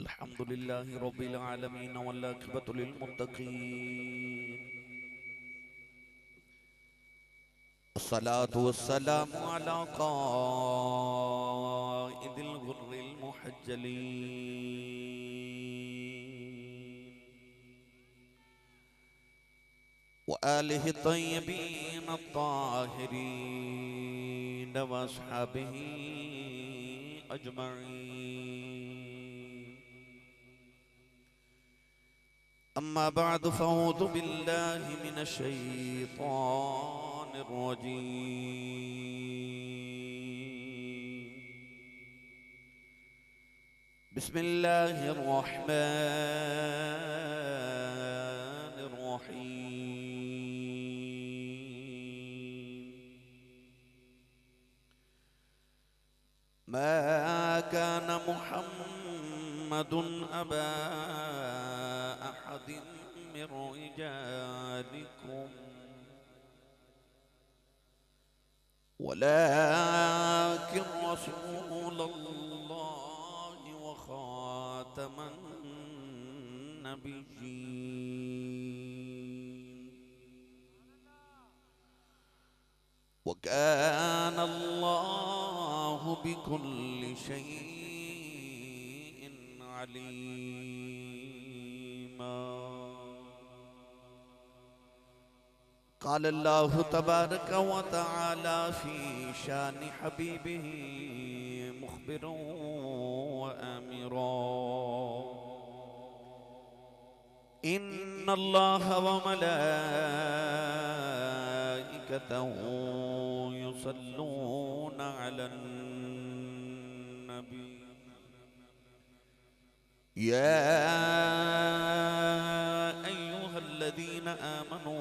अल्हम्दुलिल्लाहि रब्बिल आलमीन वल आक़िबतु लिल मुत्तक़ीन अस्सलातु वस्सलामु अला क़ाइदिल गुर्रिल मुहज्जलीन व आलिहि तय्यबीन अत्ताहिरीन व अस्हाबिही अजमईन। अम्मा बअद फ़अऊज़ु बिल्लाहि मिनश शैतानिर रजीम। बिस्मिल्लाहिर रहमानिर रहीम। मा कान मुहम्मदुन अबा अहदिन मिर रिजालिकुम वलाकिन रसूलल्लाहि व खातमन नबिय्यीन व कान अल्लाहु बिकुल्लि शैइन अलीमा। क़ाल अल्लाहु तबारक व तआला फ़ी शानि हबीबिही मुख़बिरन व आमिरा। इन्नल्लाह व मलाइकतहु युसल्लूना अलन नबी या अय्युहल्लज़ीना आमनू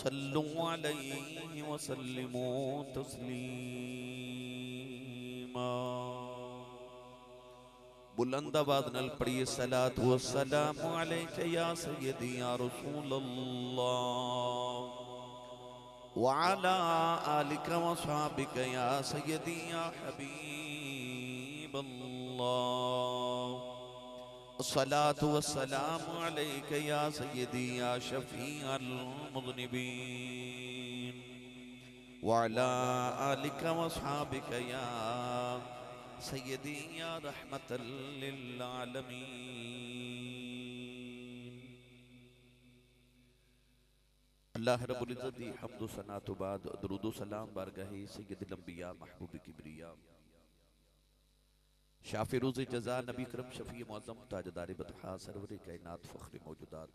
सल्लु अलैहि व सल्लिमू तस्लीमा। बुलंद आवाज़ नाल पढ़िए सलात व सलाम अलैका या सय्यदी या रसूलल्लाह व अला आलिका व सहाबिका या सय्यदी या हबीबल्लाह। अस्सलातु वस्सलामु अलैका या सय्यदी या शफीअल मुज़निबीन व अला आलिका व सहाबिका या सय्यदी या रहमतल लिल आलमीन। अल्लाह रब्बुल इज़्ज़त दी हम्द व सना तो बाद दुरूद व सलाम बारगाहे सय्यदुल अंबिया महबूब किबरिया शाफ़ी रोज़े जज़ा नबी करम शफ़ी मुअज़्ज़म ताजदार बतहा सरवर कायनात फ़ख्र मौजूदात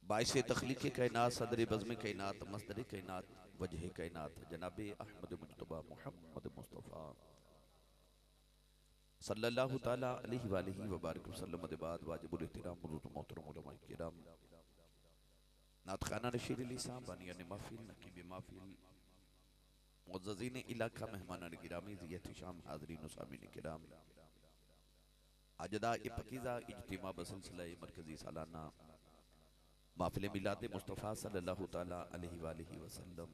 बाइसे तख्लीक़ कायनात सदर बज़्म कायनात मस्दर कायनात वजह कायनात जनाब अहमद मुज्तबा मुहम्मद मुस्तफ़ा सल्लल्लाहु ताला अलैहि वालिहि व बारिक वसल्लम के बाद वाजिबुल एहतराम मोहतरम उलमा किराम नात खाना नशीर लिसान बानियान महफिल नकीब महफिल मुअज़्ज़ज़ीन इलाका मेहमानान गिरामी ज़ियत-ए-शाम हाज़रीन व सामीन किराम अजदा पकीज़ा इज्तिमा बसिलसिला मरकज़ी सालाना महफ़िल मिलाद मुस्तफ़ा सल्लल्लाहु ताला अलैहि वालिहि वसल्लम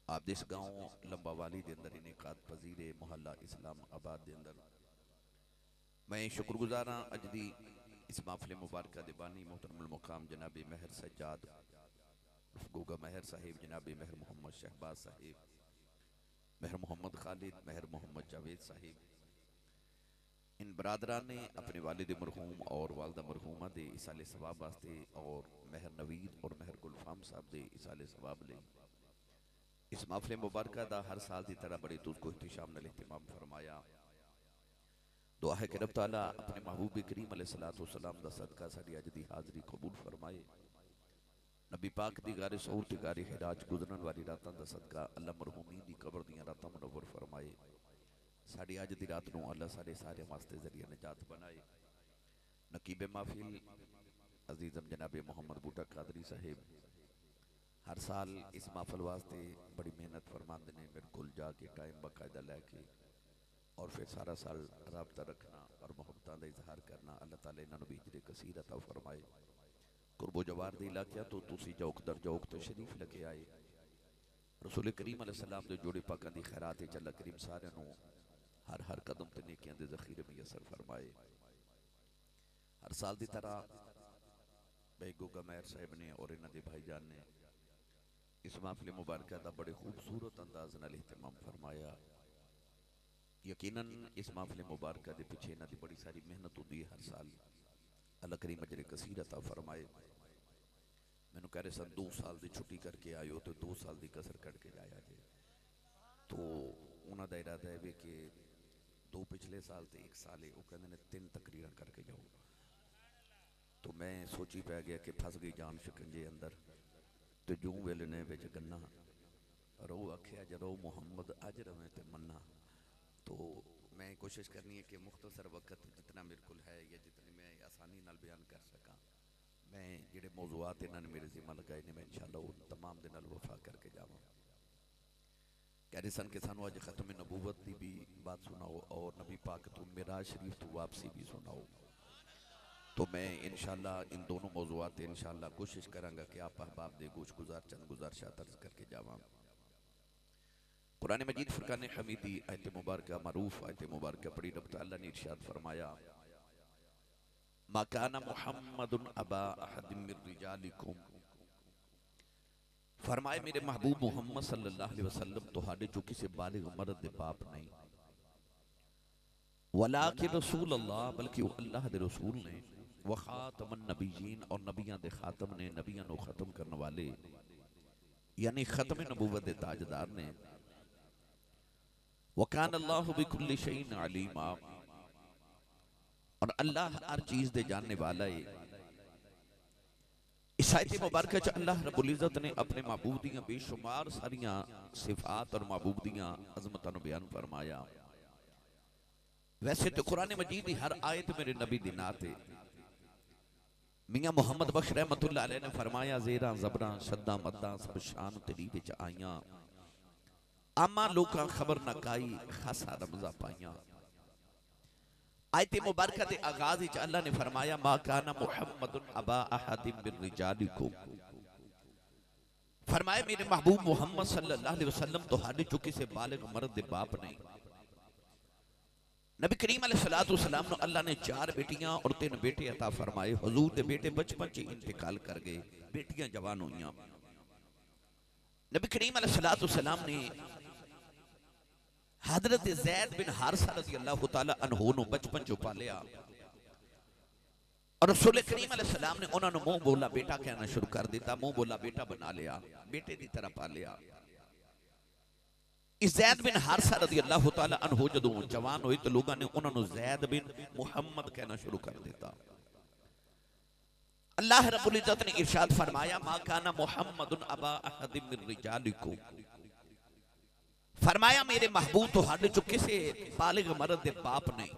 आप जिस गाँव लंबा वाली के अंदर इनेकाद पजीर मोहल्ला इस्लाम आबाद के अंदर मैं शुक्रगुजार हाँ अज दी इस महफ़िल मुबारक दे बानी मोहतरमुल मुकाम जनाब महर सज्जाद गोगा महर साहिब जनाब महर मोहम्मद शहबाज साहिब महर मोहम्मद खालिद महर मोहम्मद जावेद साहिब इन बरादरान ने अपने वालिद मरहूम और वालदा मरहूमा दे इसाले सवाब वास्ते और महर नवीद और महर गुलफाम साहब दे इसाले सवाब ले इस महफ़िल मुबारक दा हर साल की तरह बड़े दूध को इख्तिशाम नाल इहतिमाम फरमाया। दुआ है कि रब ताला अपने महबूब करीम अलैहिस्सलातु वस्सलाम दा सदका साडी अज दी हाज़री कबूल फरमाए। नबी पाक दी गारे सऊर ते गारे हिराज गुजरन वाली रातां दा सदका अल्लाह मरहूमीन दी कब्र दियां रातां मुनव्वर फरमाए। साड़ी अज दी रात नूं अल्लाह सारे सारे वास्ते जरिया निजात बनाए। नकीब महफिल अजीज़म जनाब मोहम्मद बूटा कादरी साहिब हर साल इस महफिल वास्ते बड़ी मेहनत फरमाते ने बिल्कुल जाके टाइम बाकायदा लैके और फिर सारा साल राबता रखना और मुहब्बतां दा इजहार करना। अल्लाह ताला इन्हां भी इजरे कसीर अता फरमाए। कुर्बो जवार दे इलाके तो तुसी जौक दर जौक तशरीफ लगे आए। रसूल करीम अलैहिस्सलाम दे जोड़े पाकां दी खैरात विच अल्लाह करीम सारिआं नूं हर हर कदम ते नेकियां दे ज़ख़ीरे मुयस्सर फरमाए। हर साल की तरह बेगो गमैर साहब ने और इन्हां दे भाईजान ने इस महफिल मुबारक का बड़े खूबसूरत अंदाज नाल इहतमाम फरमाया। यकीनन इस महफिल मुबारक के पिछे इन्हां दी बड़ी सारी मेहनत होती है हर साल। अल्लाह करीम अजर कसीर अता फरमाए। मैनू कह रहे सन 2 साल की छुट्टी करके आयो तो 2 साल की कसर कट के जाया जे। तो उन्हों का इरादा है कि 2 पिछले साल तो 1 साल है, वो कहते हैं 3 तकरीर करके जाओ। तो मैं सोची पै गया कि फस गई जान शिकंजे अंदर तो जूं वेले ने बिच गन्ना रो आख्या जरो मुहम्मद अज रवे तो मन्ना। तो मैं कोशिश करनी है कि मुख्तसर वक्त जितना मेरे को है या जितनी मैं आसानी नाल बयान कर सका, मैं जिहड़े मौजूआत इन्होंने मेरे जिम्मा लगाए ने मैं इंशाअल्लाह उन तमाम दे नाल वफा करके जावां। कह रहे सन कि सानू अज खत्म नबूवत की भी बात सुनाओ और नबी पाक तो मिराज शरीफ तो वापसी भी सुनाओ। तो मैं इंशाअल्लाह इन दोनों मौजूआत इंशाअल्लाह कोशिश करांगा कि आप अहबाब दे गोश गुजार चंद गुजारिशात अर्ज करके जावां। कुरान मजीद फुरकान हमीदी आयत मुबारक मरूफ आयत मुबारक पढ़ी रब तआला ने इरशाद फरमाया मा काना मुहम्मदुन अबा अहदिम मिर रिजालिकुम। फरमाए मेरे महबूब मुहम्मद सल्लल्लाहु अलैहि वसल्लम तुहाडे चो किसी बालिग मर्द दे बाप नहीं, वलाकिन रसूल अल्लाह बल्कि वो अल्लाह दे रसूल ने, व खातमन नबीयीन और नबियां दे खातम ने, नबियां नु खत्म करने वाले यानी खत्म नबूवत दे ताजदार ने। वकान अल्लाहु बिकुल्लि शैइन अलीमा और अल्लाह हर चीज दे जानने वाला है। इस आयत मुबारक च अल्लाह रब्बुल इज्जत ने अपने महबूब दियां बेशुमार सारियां सिफात और महबूब दियां अजमतां नूं बयान फरमाया। वैसे तो कुरान मजीद की हर आयत मेरे नबी दी नात है। मियां मुहम्मद बख्श रहमतुल्लाह अलैह ने फरमाया ज़ेरा ज़बरा शद्दा मद्दा सब शान तेरी विच आईयां, आमा लोकां खबर न काई खासा रमज़ा पाइयां। आयत मुबारक के आगाज विच अल्लाह ने फरमाया मा काना मुहम्मदुन अबा अहदिम मिर रिजालिकुम। फरमाया मेरे महबूब मुहम्मद सल्लल्लाहु अलैहि वसल्लम तुहाडे चो किसी बालिग मर्द दे बाप नहीं। नबी करीम अलैहिस्सलाम ने अल्लाह ने 4 बेटियां और 3 बेटे अता फरमाए। हुजूर दे बेटे बचपन च इंतकाल कर गए, बेटियां जवान हुईयां। नबी करीम अलैहिस्सलाम ने हजरत ज़ैद बिन हारिसा रज़ियल्लाहु ताला अन्हु नु बचपन च पालिया और रसूल करीम अलैहिस्सलाम ने उन्होंने मुंह बोला बेटा कहना शुरू कर दिता, मुंह बोला बेटा बना लिया, बेटे की तरह पालिया। ज़ैद बिन हारिसा रज़ियल्लाहु ताला अन्हु जदों जवान हुए तो लोगों ने उन्होंने ज़ैद बिन मुहम्मद कहना शुरू कर दिता। अल्लाह रब्बुल इज्जत ने इरशाद फरमाया मा काना मुहम्मदुन अबा अहदिम मिर रिजालिकुम। फरमाया मेरे महबूब तुहाडे चो किसी बालिग मर्द दे बाप नहीं।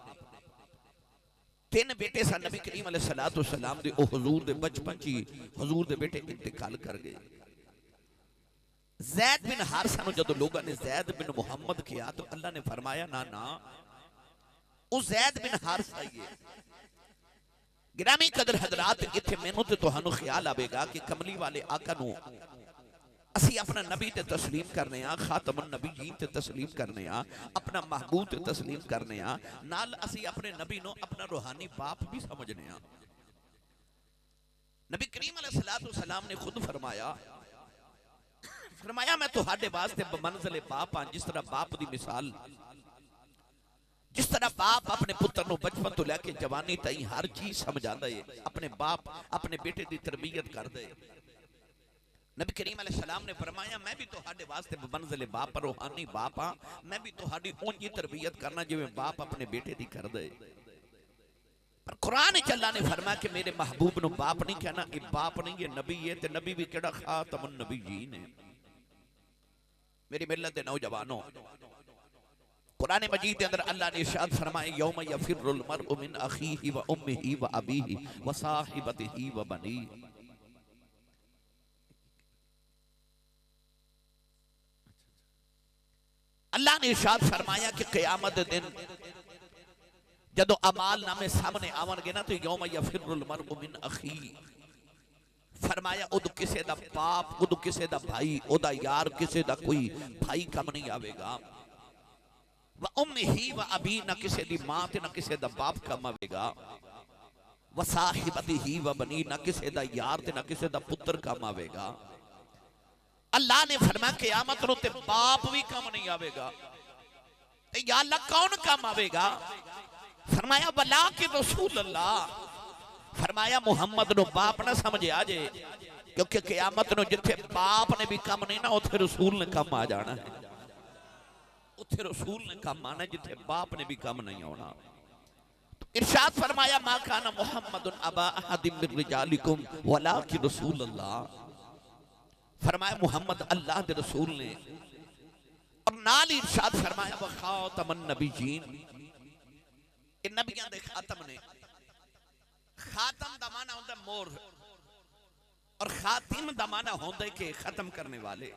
3 बेटे सन नबी करीम अलैहिस्सलाम दे, ओ हुजूर दे बचपन च हुजूर दे बेटे इंतकाल कर गए। ज़ैद बिन हारिसा नु जदों लोगों ने ज़ैद बिन मुहम्मद किया तो अल्लाह ने फरमाया ना ना वो ज़ैद बिन हारिसा ही है। गिरामी कदर हजरात इत्थे मैनू ते तुहानू ख्याल आवेगा कि कमली वाले आका नू असी अपना नबी ते तस्लीम करने आ, खातमुन नबीयीन ते तस्लीम करने आ, अपना महबूब ते तस्लीम करने आ, नाल असी अपने नबी नो अपना रूहानी बाप भी समझने आ। नबी करीम अलैहिस्सलाम ने खुद फरमाया मैं तुहाडे वास्ते बमंज़िल बाप हां। जिस तरह बाप दी मिसाल, जिस तरह बाप अपने पुत्र नु बचपन तो लैके जवानी ताईं हर चीज समझांदा है, अपने बाप अपने बेटे की तरबियत करदा है। नबी करीम अलैहिस्सलाम ने फरमाया मैं भी तुहाडे वास्ते बमंज़िल बाप रूहानी बाप हां, मैं भी तुहाडी उंजी तरबियत करना जिवें बाप अपने बेटे दी करदा है। पर कुरान च अल्लाह ने फरमाया कि मेरे महबूब नु बाप नहीं कहना, ये बाप नहीं ये नबी है, ते नबी भी केड़ा खातमुन नबीयीन है। मेरी मिल्लत दे नौजवानों, कुरान मजीद के अंदर अल्लाह ने इरशाद फरमाया यौम यफिरुल मरउ मिन अखीही व उम्मिही व अबीही व साहिबतिही व बनीही। अल्लाह ने इरशाद फरमाया कि क़यामत दिन जदों अमाल नामे सामने आवणगे ना तो यौम यफिरुल मरउ मिन अखीही। फरमाया उद किसे दा बाप, उद किसे दा भाई, ओदा यार किसे दा कोई भाई कम नहीं आवेगा। व उम्मिही व अबी, ना किसी दी मां ते ना किसी दा बाप काम आवेगा। व साहिबतिही व बनी, ना किसी दा यार ते ना किसी दा पुत्र काम आवेगा। अल्लाह ने फरमाया क़यामत नु ते बाप भी काम नहीं आवेगा। या अल्लाह कौन काम आवेगा? फरमाया वला के रसूल अल्लाह। फरमाया मुहम्मद नु बाप ना समझे आ जे, क्योंकि क़यामत नु जिथे बाप ने भी काम नहीं ना, उथे रसूल ने काम आ जाना है। उथे रसूल ने काम आना जिथे बाप ने भी काम नहीं आना। तो इरशाद फरमाया मा काना मुहम्मदुन अबा अहदिम मिन रिजालिकुम वलाकिन रसूल अल्लाह। फरमाया मुहम्मद अल्लाह दे रसूल ने, और नाल इरशाद फरमाया व खातमन नबीयीन, इन नबियां दे खातम ने। खातम दा माना होंदा मोर, और खातिम दा माना होंदा है कि खत्म करने वाले।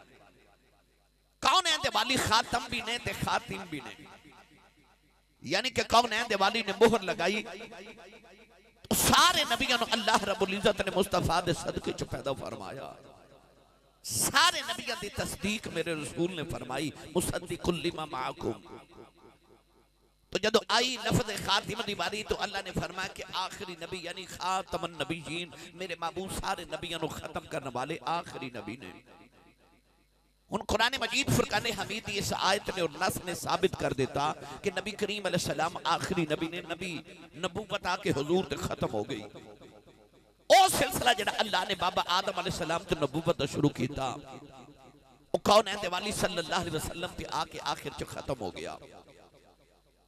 कौन है दिवाली? खातम भी ने ते खातिम भी ने, यानी कि कौन है दिवाली ने मोहर लगाई। तो सारे नबियों को अल्लाह रब्बुल इज्जत ने मुस्तफा दे सदके च पैदा फरमाया। सारे नबियों की तस्दीक मेरे रसूल ने फरमाई, मुसद्दिकुल लिमा माअकुम। तो जब आई लफ्ज़ खातिम दी बारी, तो अल्लाह ने फरमाया कि आखिरी नबी यानी खातमन नबीयीन, मेरे महबूब सारे नबियों को खत्म करने वाले आखिरी नबी ने। उन कुरान मजीद फुरकान हमीद की इस आयत ने और नस ने साबित कर देता कि नबी करीम अलैहिस्सलाम आखिरी नबी ने। नबी नबूवत आके हुजूर ते खत्म हो गई। ओ सिलसिला जड़ा अल्लाह ने बाबा आदम अलैहिस्सलाम तो नबूवत शुरू किया, वो कौन है दिवाली सल्लल्लाहु अलैहि वसल्लम ते आके आखिर च खत्म हो गया।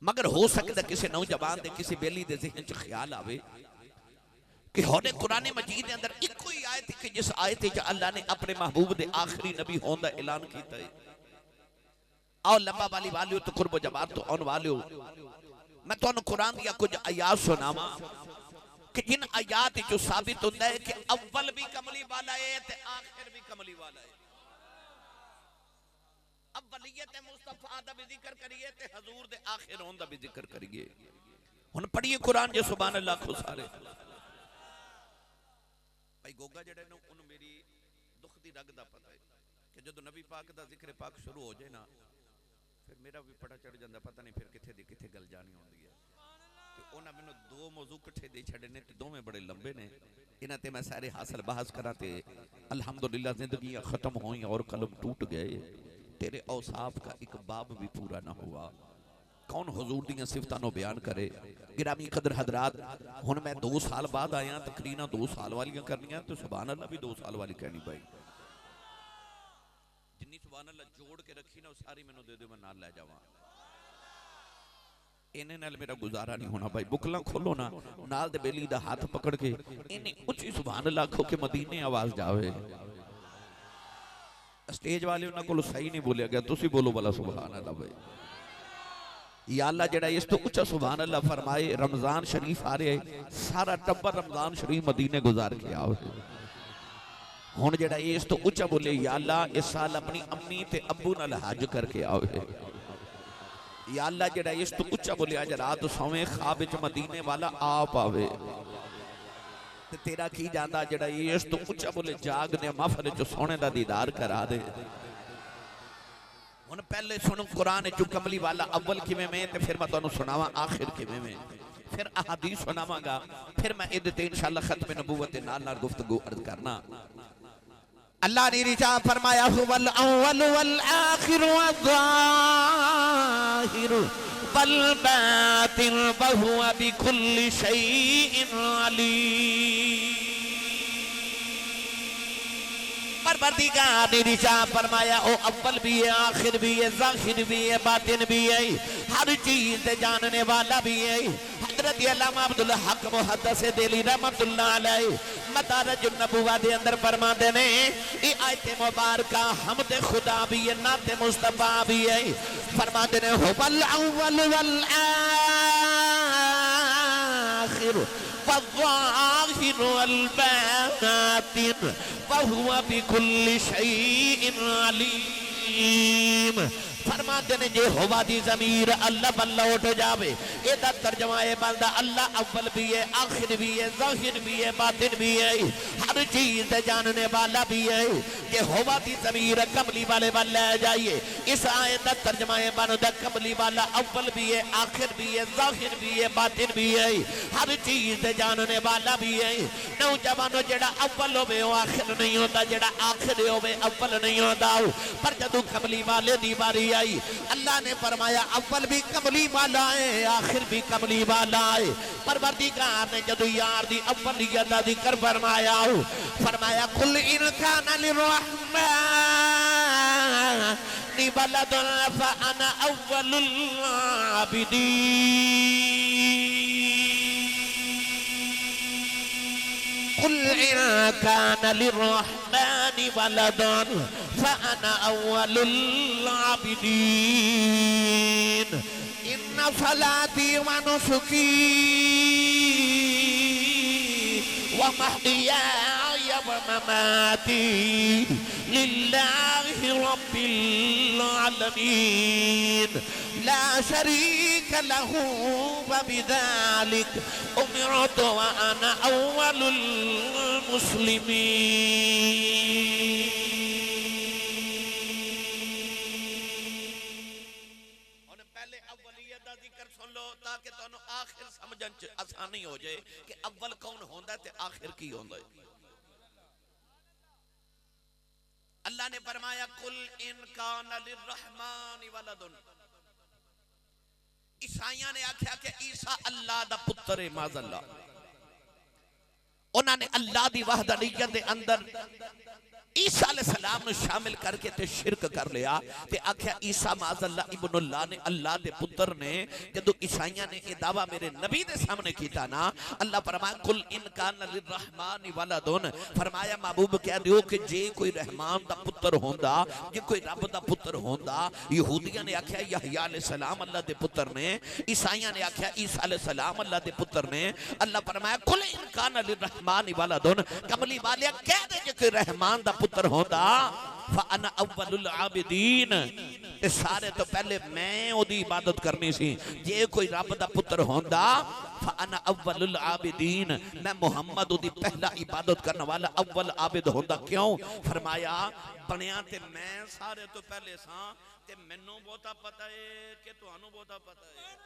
मगर हो सकता किसी नौजवान दे किसी बेली दे ज़हन च ख्याल आवे कि होने कुरान मजीद के अंदर इको ही आयत कि जिस आयत च अल्लाह ने अपने महबूब दे आखिरी नबी होने का ऐलान किया है। आओ लंबा वाली वालियो तो कुर्ब जमात तो आने वालियो, मैं तो कुरान दिया कुछ आयात सुनावा कि जिन आयात जो साबित होता है कि अव्वल भी कमली वाला है ते आखिर भी कमली वाला है। अव्वलियत मुस्तफा दा भी जिक्र करिए ते हुजूर दे आखिर होने दा भी जिक्र करिए। हुन पढ़िए कुरान जे सुभान अल्लाह को सारे। भाई गोगा जड़े ने उन मेरी दुख दी रग दा पता है कि जदों नबी पाक दा जिक्र पाक शुरू हो जाए ना, फिर मेरा भी पता चढ़ जाता, पता नहीं फिर किथे दी किथे गल जानी होंदी है। ते उन्हां मैनूं दो मौजू इकट्ठे दे छड़े ने ते दोवें बड़े लंबे ने। इन्हां ते मैं सारे हासिल बहस करा ते अल्हम्दुलिल्लाह जिंदगी खत्म हुई और कलम टूट गए। तेरे औसाफ का एक बाब भी पूरा ना हुआ। कौन हुजूर दी सिफतां नूं बयान करे। गिरामी कदर हजरात, हुण मैं 2 साल बाद आया, तकरीना 2 साल वालियां करनियां तो सुभान अल्लाह भी 2 साल वाली कहनी भाई। जिन्नी सुभान अल्लाह जोड़ के रखी ना सारी मैनूं दे दो, मैं नाल लै जावां। इन्ने नाल मेरा गुजारा नहीं होना भाई। बुकला खोलो ना, नाल दे बेली दा हाथ पकड़ के इन्नी उच्ची सुभान अल्लाह आखो कि मदीने आवाज जावे। स्टेज वाले उन्हां कोल सही नहीं बोलिया गया, तुसी बोलो भला सुभान अल्लाह भाई। या अल्लाह जड़ा इस तो उच्चा सुभान अल्लाह फरमाए। रमजान शरीफ आ रहा है, सारा टब्बर रमजान शरीफ मदीने गुजार के आओ। हुण जड़ा इस तो उच्चा बोले या अल्लाह इस साल अपनी अम्मी ते अब्बू नाल हज करके आओ। या अल्लाह जड़ा इस तो उच्चा बोले अज रात सोवे ख्वाब विच मदीने वाला आप आवे। ते तेरा की जांदा जड़ा इस तो उच्चा बोले जाग ने महफिल च सोने दा दीदार करा दे। हुण पहले सुनो कुरान चो कमली वाला अव्वल किवें में, ते फिर मैं तुहानूं सुनावां आखिर किवें में, फिर अहादीस सुनावांगा, फिर मैं इहदे ते इंशाअल्लाह खत्म नबूवत दे नाल नाल गुफ्तगू अर्ज करना। अल्लाह ने रिजा फरमाया हुवल अव्वल वल आखिर वल ज़ाहिर वल बातिन व हुवा बिकुल्लि शैइन अलीम। परवरदिगार ने रिजा फरमाया ओ अव्वल भी है, आखिर भी है, ज़ाहिर भी है, बातिन भी है, हर चीज जानने वाला भी है। हजरत अल्लामा अब्दुल हक मुहद्दिस दिली रहमतुल्लाह अलैह मदारज नबुव्वत दे अंदर फरमाते ने ये आयत मुबारक हमद खुदा भी है, नात मुस्तफा भी है। फरमाते ने हुवल अव्वल वल आखिर वज़्ज़ाहिर वल बातिन व हुवा बिकुल्लि शैइन अलीम। फरमाते ने जे होवा दी ज़मीर अल्लाह बल्ला उठ जावे, एदा तर्जमा है बंदा अल्लाह अव्वल भी है, आखिर भी है, ज़ाहिर भी है, बातिन भी है, हर चीज जानने वाला भी है। जे होवा दी ज़मीर कमली वाले बल ले जाइए, इस आयत का तर्जमा है बनदा कमली वाला अव्वल भी है, आखिर भी है, जाहिर भी है, बातिन भी है, हर चीज से जानने वाला भी है। नौजवानों जेड़ा अव्वल होवे वो आखिर नहीं होता, जेड़ा आखिर होवे अव्वल नहीं होता। पर जदों कमली वाले दी बारी आई अल्लाह ने फरमाया अव्वल भी कमली वाला है, आखिर भी कमली वाला है। परवरदिगार ने जदों यार दी अव्वलियत दा जिक्र फरमाया, फरमाया कुल इन काना लिर्रहमानि वलदुन फअना अव्वलुल आबिदीन। कुल इन काना लिर्रहमानि वलदुन फअना अव्वलुल आबिदीन। इन्ना सलाती व नुसुकी व महयाय व ममाती लिल्लाहि रब्बिल आलमीन ला शरीक लहू व बिज़ालिक उमिरतु व अना अव्वलुल मुस्लिमीन। ताकि तुहानू आखिर समझन च आसानी हो जाए कि अव्वल कौन होंदा ते आखिर की होंदा है। अल्लाह ने फरमाया कुल इन काना लिर्रहमानि वलदुन। ईसाइयां ने आख्या कि ईसा अल्लाह दा पुत्र है, माज़अल्लाह। उन्होंने अल्लाह दी वहदानियत दे अंदर ईसा अलैहिस्सलाम नु शामिल करके ते शिरक कर लिया ते आख्या ईसा माज़अल्लाह इब्नुल्लाह ने, अल्लाह दे पुत्र ने। जदों ईसाइयां ने ये दावा मेरे नबी दे सामने कीता ना, अल्लाह फरमाया कुल इन काना लिर्रहमानि वलदुन, फरमाया महबूब कह दियो कि जे कोई रहमान दा पुत्र होंदा, जे कोई रब दा पुत्र होंदा। यहूदियां ने आख्या यहया अलैहिस्सलाम अल्लाह दे पुत्र ने, ईसाइयां ने आख्या ईसा अलैहिस्सलाम अल्लाह दे पुत्र ने। अल्लाह फरमाया कुल इन काना लिर्रहमानि वलदुन, कमली वाले कह दे जे कोई रहमान दा पुत्र होंदा फअना अव्वलुल आबिदीन, ते सारे तो पहले मैं ओदी इबादत करनी सी। जे कोई रब दा पुत्र होंदा फअना अव्वलुल आबिदीन, मैं मुहम्मद ओदी पहला इबादत करने वाला अव्वल आबिद होंदा। क्यों? फरमाया बनया ते मैं सारे तो पहले सा ते मैनू बहुता पता है कि तुहानू बहुता पता है।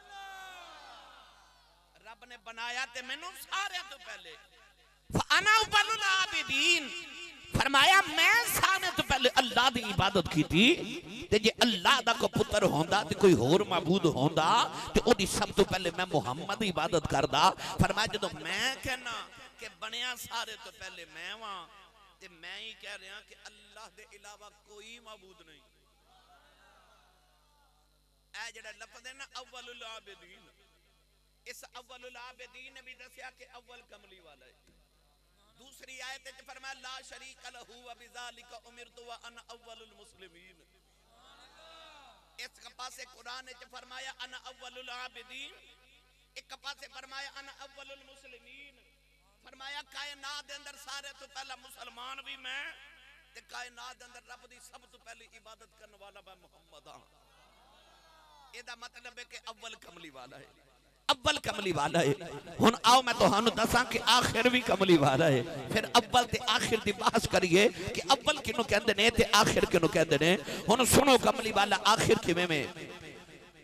रब ने बनाया ते मैनू सारे तो पहले। फअना अव्वलुल आबिदीन, फरमाया मैं सारे तो पहले अल्लाह दी इबादत की थी। ते जे अल्लाह दा को पुत्र होंदा ते कोई होर माबूद होंदा ते ओदी सब तो पहले मैं मुहम्मद दी इबादत करदा। फरमाया जदों मैं कहना कि बनया सारे तो पहले मैं वां ते मैं ही कह रहा कि अल्लाह दे इलावा कोई माबूद नहीं। ए जेड़ा लफ्ज़ है ना अव्वलुल आबिदीन, इस अव्वलुल आबिदीन ने भी दसिया कि अव्वल कमली वाला है। दूसरी आयत में फरमाया ला शरीक लहू व बिज़ालिका उमिरतु व अना अव्वलुल मुस्लिमीन। इस पासे कुरान ने फरमाया अना अव्वलुल आबिदीन, एक पासे फरमाया अना अव्वलुल मुस्लिमीन। फरमाया कायनात दे अंदर सारे तो पहला मुसलमान भी मैं ते कायनात दे अंदर रब दी सब तो पहले इबादत करने वाला मैं मुहम्मद हां। एदा मतलब है कि अव्वल कमली वाला है, अव्वल कमली वाला है। हुन आओ मैं तुहानू दसां कि आखिर भी कमली वाला है। फिर अव्वल ते आखिर दी बहस करिए कि अव्वल किनू कहंदे ने ते आखिर किनू कहंदे ने। हुन सुनो कमली वाला आखिर किवें में।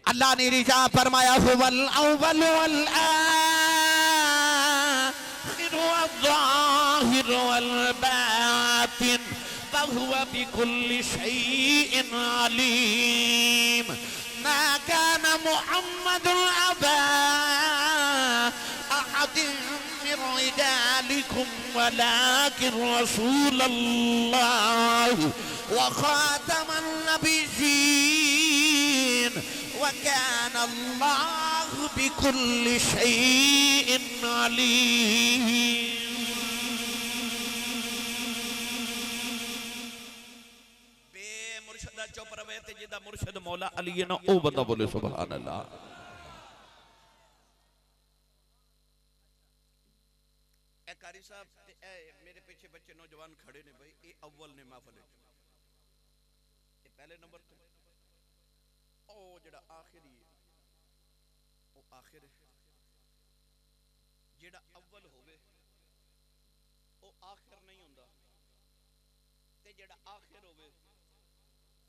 अल्लाह ने रिजा फरमाया हुवल अव्वल वल आखिर वल ज़ाहिर वल बातिन वहुवा बिकुल्लि शैइन अलीम। मा कान मुहम्मद अबा अहद मिन रिजालिकुम वलाकिन रसूलल्लाह व खातमन नबिय्यीन व कान अल्लाहु बिकुल्लि शैइन अलीम। चुप रहे ते जिदा मुर्शिद मौला अली है ना ओ बंदा बोले सुभान अल्लाह। ए कारी साहब ते ए मेरे पीछे बच्चे नौजवान खड़े ने भाई, ये अव्वल ने महफिल विच, ये पहले नंबर ते ओ जेड़ा आखिरी है ओ आखिर है। जेड़ा अव्वल होवे ओ आखिर नहीं हुंदा ते जेड़ा आखिर होवे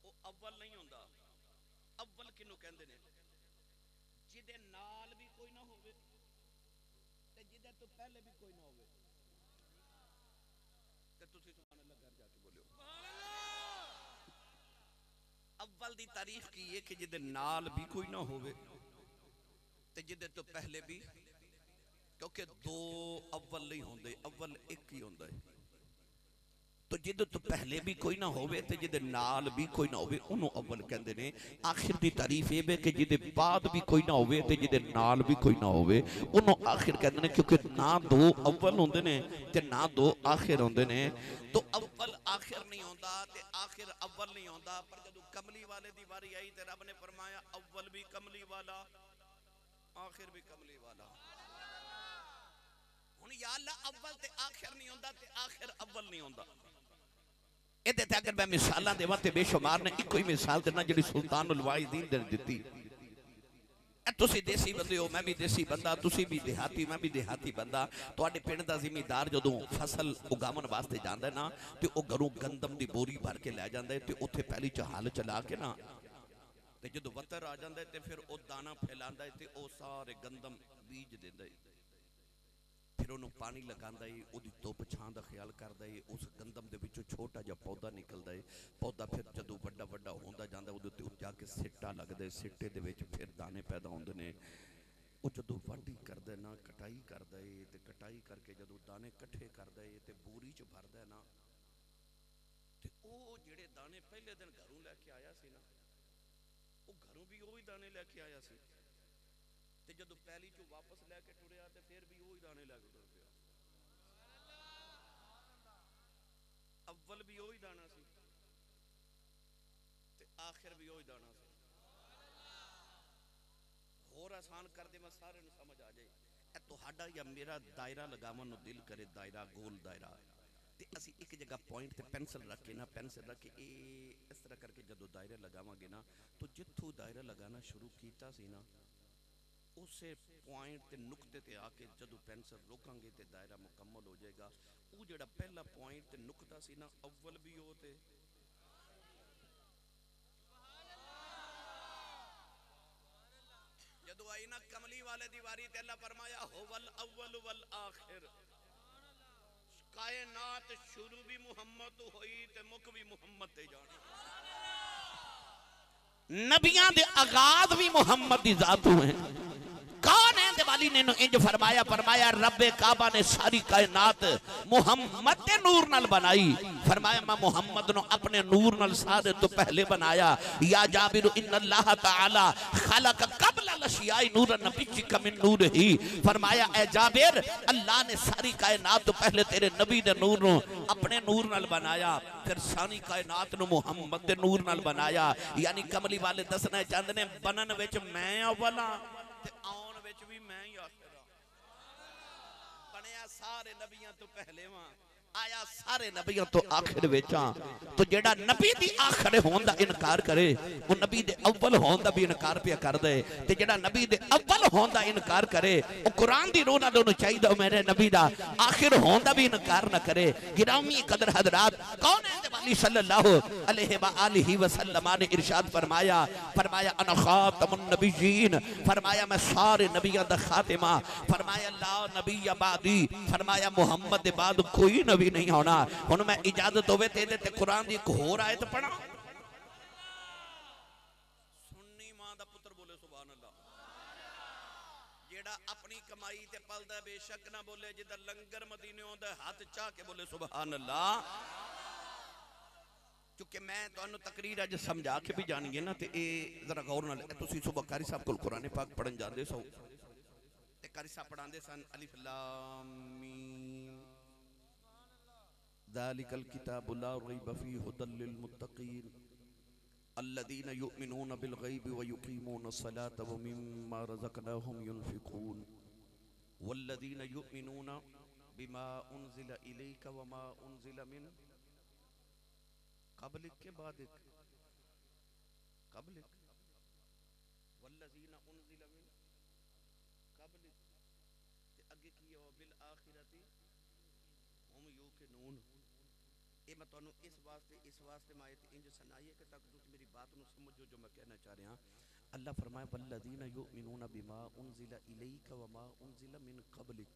वो अव्वल नहीं होंदा। अव्वल किनू कहंदे ने? जिदे नाल भी कोई ना होवे ते जिदे तो पहले भी कोई ना होवे। ते तुसी सुभान अल्लाह घर जाके बोलियो। अव्वल दी तारीफ की है कि जिदे नाल भी कोई ना होवे ते जिदे तो पहले भी, क्योंकि दो अव्वल नहीं होंदे, अव्वल एक ही होंदा है। तो जिदे तो पहले भी कोई ना होवे ते जिदे नाल भी कोई ना होवे उन्हों अव्वल कहंदे ने। आखिर दी तारीफ ये है कि जिदे बाद भी कोई ना होवे ते जिदे नाल भी कोई ना होवे उन्हों आखिर कहंदे ने, क्योंकि ना दो अव्वल होंदे ने ते ना दो आखिर होंदे ने। तो अव्वल आखिर नहीं होंदा ते आखिर अव्वल नहीं होंदा। पर जदों कमली वाले दी वारी आई ते रब ने फरमाया अव्वल भी कमली वाला आखिर भी कमली वाला। हुण या अल्लाह अव्वल ते आखिर नहीं होंदा ते आखिर अव्वल नहीं होंदा। इहदे ते अगर मैं मिसालां देवां ते बेशुमार ने, इक्को ही मिसाल देना जिहड़ी सुल्तानुल वाइदीन ने दित्ती। तुसी देसी बंदे हो, मैं भी देसी बंदा, तुसी भी देहाती, मैं भी देहाती बंदा। तुहाडे पिंड दा ज़िमींदार जदों फसल उगावन वास्ते जांदा है ना ते ओ घरों गंदम दी बोरी भर के लै जांदा है ते उत्थे पहली च हल चला के ना ते जदों वतर आ जांदा है ते फिर ओ दाना फैलांदा है ते ओ सारे गंदम बीज दिंदा है। फिर उन्होंने पानी लगांदा है, उहदी धुप छां दा ख्याल करदा है। उस गंदम दे विचों छोटा जिहा पौधा निकलदा है। पौधा फिर जदों वड्डा वड्डा होंदा जांदा उहदे उत्ते जाके सिट्टा लगदा है। सिट्टे दे विच फिर दाने पैदा होंदे ने। ਉਹ ਜਦੋਂ ਵਾਢੀ ਕਰਦਾ ਨਾ, ਕਟਾਈ ਕਰਦਾ ਏ ਤੇ ਕਟਾਈ ਕਰਕੇ ਜਦੋਂ ਦਾਣੇ ਇਕੱਠੇ ਕਰਦਾ ਏ ਤੇ ਬੋਰੀ 'ਚ ਭਰਦਾ ਨਾ ਤੇ ਉਹ ਜਿਹੜੇ ਦਾਣੇ ਪਹਿਲੇ ਦਿਨ ਘਰੋਂ ਲੈ ਕੇ ਆਇਆ ਸੀ ਨਾ, ਉਹ ਘਰੋਂ ਵੀ ਉਹੀ ਦਾਣੇ ਲੈ ਕੇ ਆਇਆ ਸੀ ਤੇ ਜਦੋਂ ਪੈਲੀ 'ਚੋਂ ਵਾਪਸ ਲੈ ਕੇ ਟੁਰਿਆ ਤੇ ਫਿਰ ਵੀ ਉਹੀ ਦਾਣੇ ਲੈ ਕੇ ਟੁਰ ਪਿਆ। अव्वल भी वही दाना सी ते आखिर भी वही दाना सी। होर आसान कर दे, मैं सारे नूं समझ आ जाए। ए तुहाडा या मेरा दायरा लगावन नूं दिल करे, दायरा गोल दायरा ते असी एक जगह पॉइंट ते पेंसिल रख के ना, पेंसिल रख के इस तरह करके जदों दायरे लगावांगे ना तो जिथों दायरा लगाना शुरू कीता सी ना उसे पॉइंट ते नुकते ते आके जदों पेंसिल रोकांगे ते दायरा मुकम्मल हो जाएगा। वो जेड़ा पहला पॉइंट ते नुकता सी ना, अव्वल भी हो ते जदों आई ना कमली वाले दी वारी ते अल्लाह फरमाया हुवल अव्वल वल आखिर। कायनात शुरू भी मुहम्मद होई ते मुक भी मुहम्मद ते जानी। नबियां दे आगाज भी मुहम्मद दी जात हुए। कौन है दिवाली ने इंज फरमाया, फरमाया रब्बे काबा ने सारी कायनात मुहम्मद के नूर नाल बनाई। फरमाया मैं मुहम्मद नो अपने नूर नाल सारे तो पहले बनाया। या जाबिर इन्नल्लाह ताला खलक कबल अशियाई नूरन नबिय्यिक मिन नूरिही। फरमाया ए जाबिर अल्लाह ने सारी कायनात तो पहले तेरे नबी दे नूर नो अपने नूर नाल बनाया, फिर सारी कायनात नु मुहम्मद दे नूर नाल बनाया। यानी कमली वाले दसना चाहते ने बनन विच मैं अव्वल हां ते आउण विच भी मैं ही आखिर हां। बनया सारे नबियां तो पहले वां, आया सारे नबियों तो आखिर वेचा। तो जेड़ा नबी दी आखिर होने दा इनकार करे वो नबी दे अव्वल होने दा भी इनकार पिया कर दे। ते जेड़ा नबी दे अव्वल होने दा इनकार करे वो कुरान दी रोह नाल ओनू चाहिदा मेरे नबी दा आखिर होने दा भी इनकार ना करे। गिरामी कदर हजरात, कौन है नबी सल्लल्लाहु अलैहि व आलिहि वसल्लम ने इरशाद फरमाया, फरमाया अना खातमुन नबिय्यीन। फरमाया मैं सारे नबियों दा खातिमा। फरमाया ला नबी बादी। फरमाया मुहम्मद दे बाद कोई नबी नहीं होना। हुण मैं इजाजत होवे ते दे ते कुरान दी एक होर आयत पढ़ा। सुन्नी मां दा पुत्र बोले सुभान अल्लाह। जेड़ा अपनी कमाई ते पलदा बेशक ना बोले, जिदा लंगर मदीने होंदा हाथ चाह के बोले सुभान अल्लाह। क्योंकि मैं तुहानू तकरीर अज समझा के भी जानी है ना ते ए जरा गौर नाल तुसीं सुबह कारी साहब कोल कुरान पाक पढ़न जांदे सो ते कारी साहब पढ़ांदे सन अलिफ लाम मीम ज़ालिकल किताबु ला रैब फीहि हुदल लिल मुत्तकीन अल्लज़ीना युमिनूना बिल गैबि व युकीमूना अस्सलाता व मिम्मा रज़क़नाहुम युनफिकून वल्लज़ीना युमिनूना बिमा उन्ज़िला इलैका व मा उन्ज़िला मिन क़ब्लिक के बाद क़ब्लिक वल्लज़ीना उन्ज़िला मिन क़ब्लिक ते आगे की बिल आखिरती हुम यूक़िनून। ये मैं तुहानू इस वास्ते मैं आयत इंज सुनाई है कि तक तुम मेरी बात नू समझो जो मैं कहना चाह रहा। अल्लाह फरमाए वल्लज़ीना युमिनूना बिमा उनज़िला इलैका वमा उनज़िला मिन क़ब्लिक,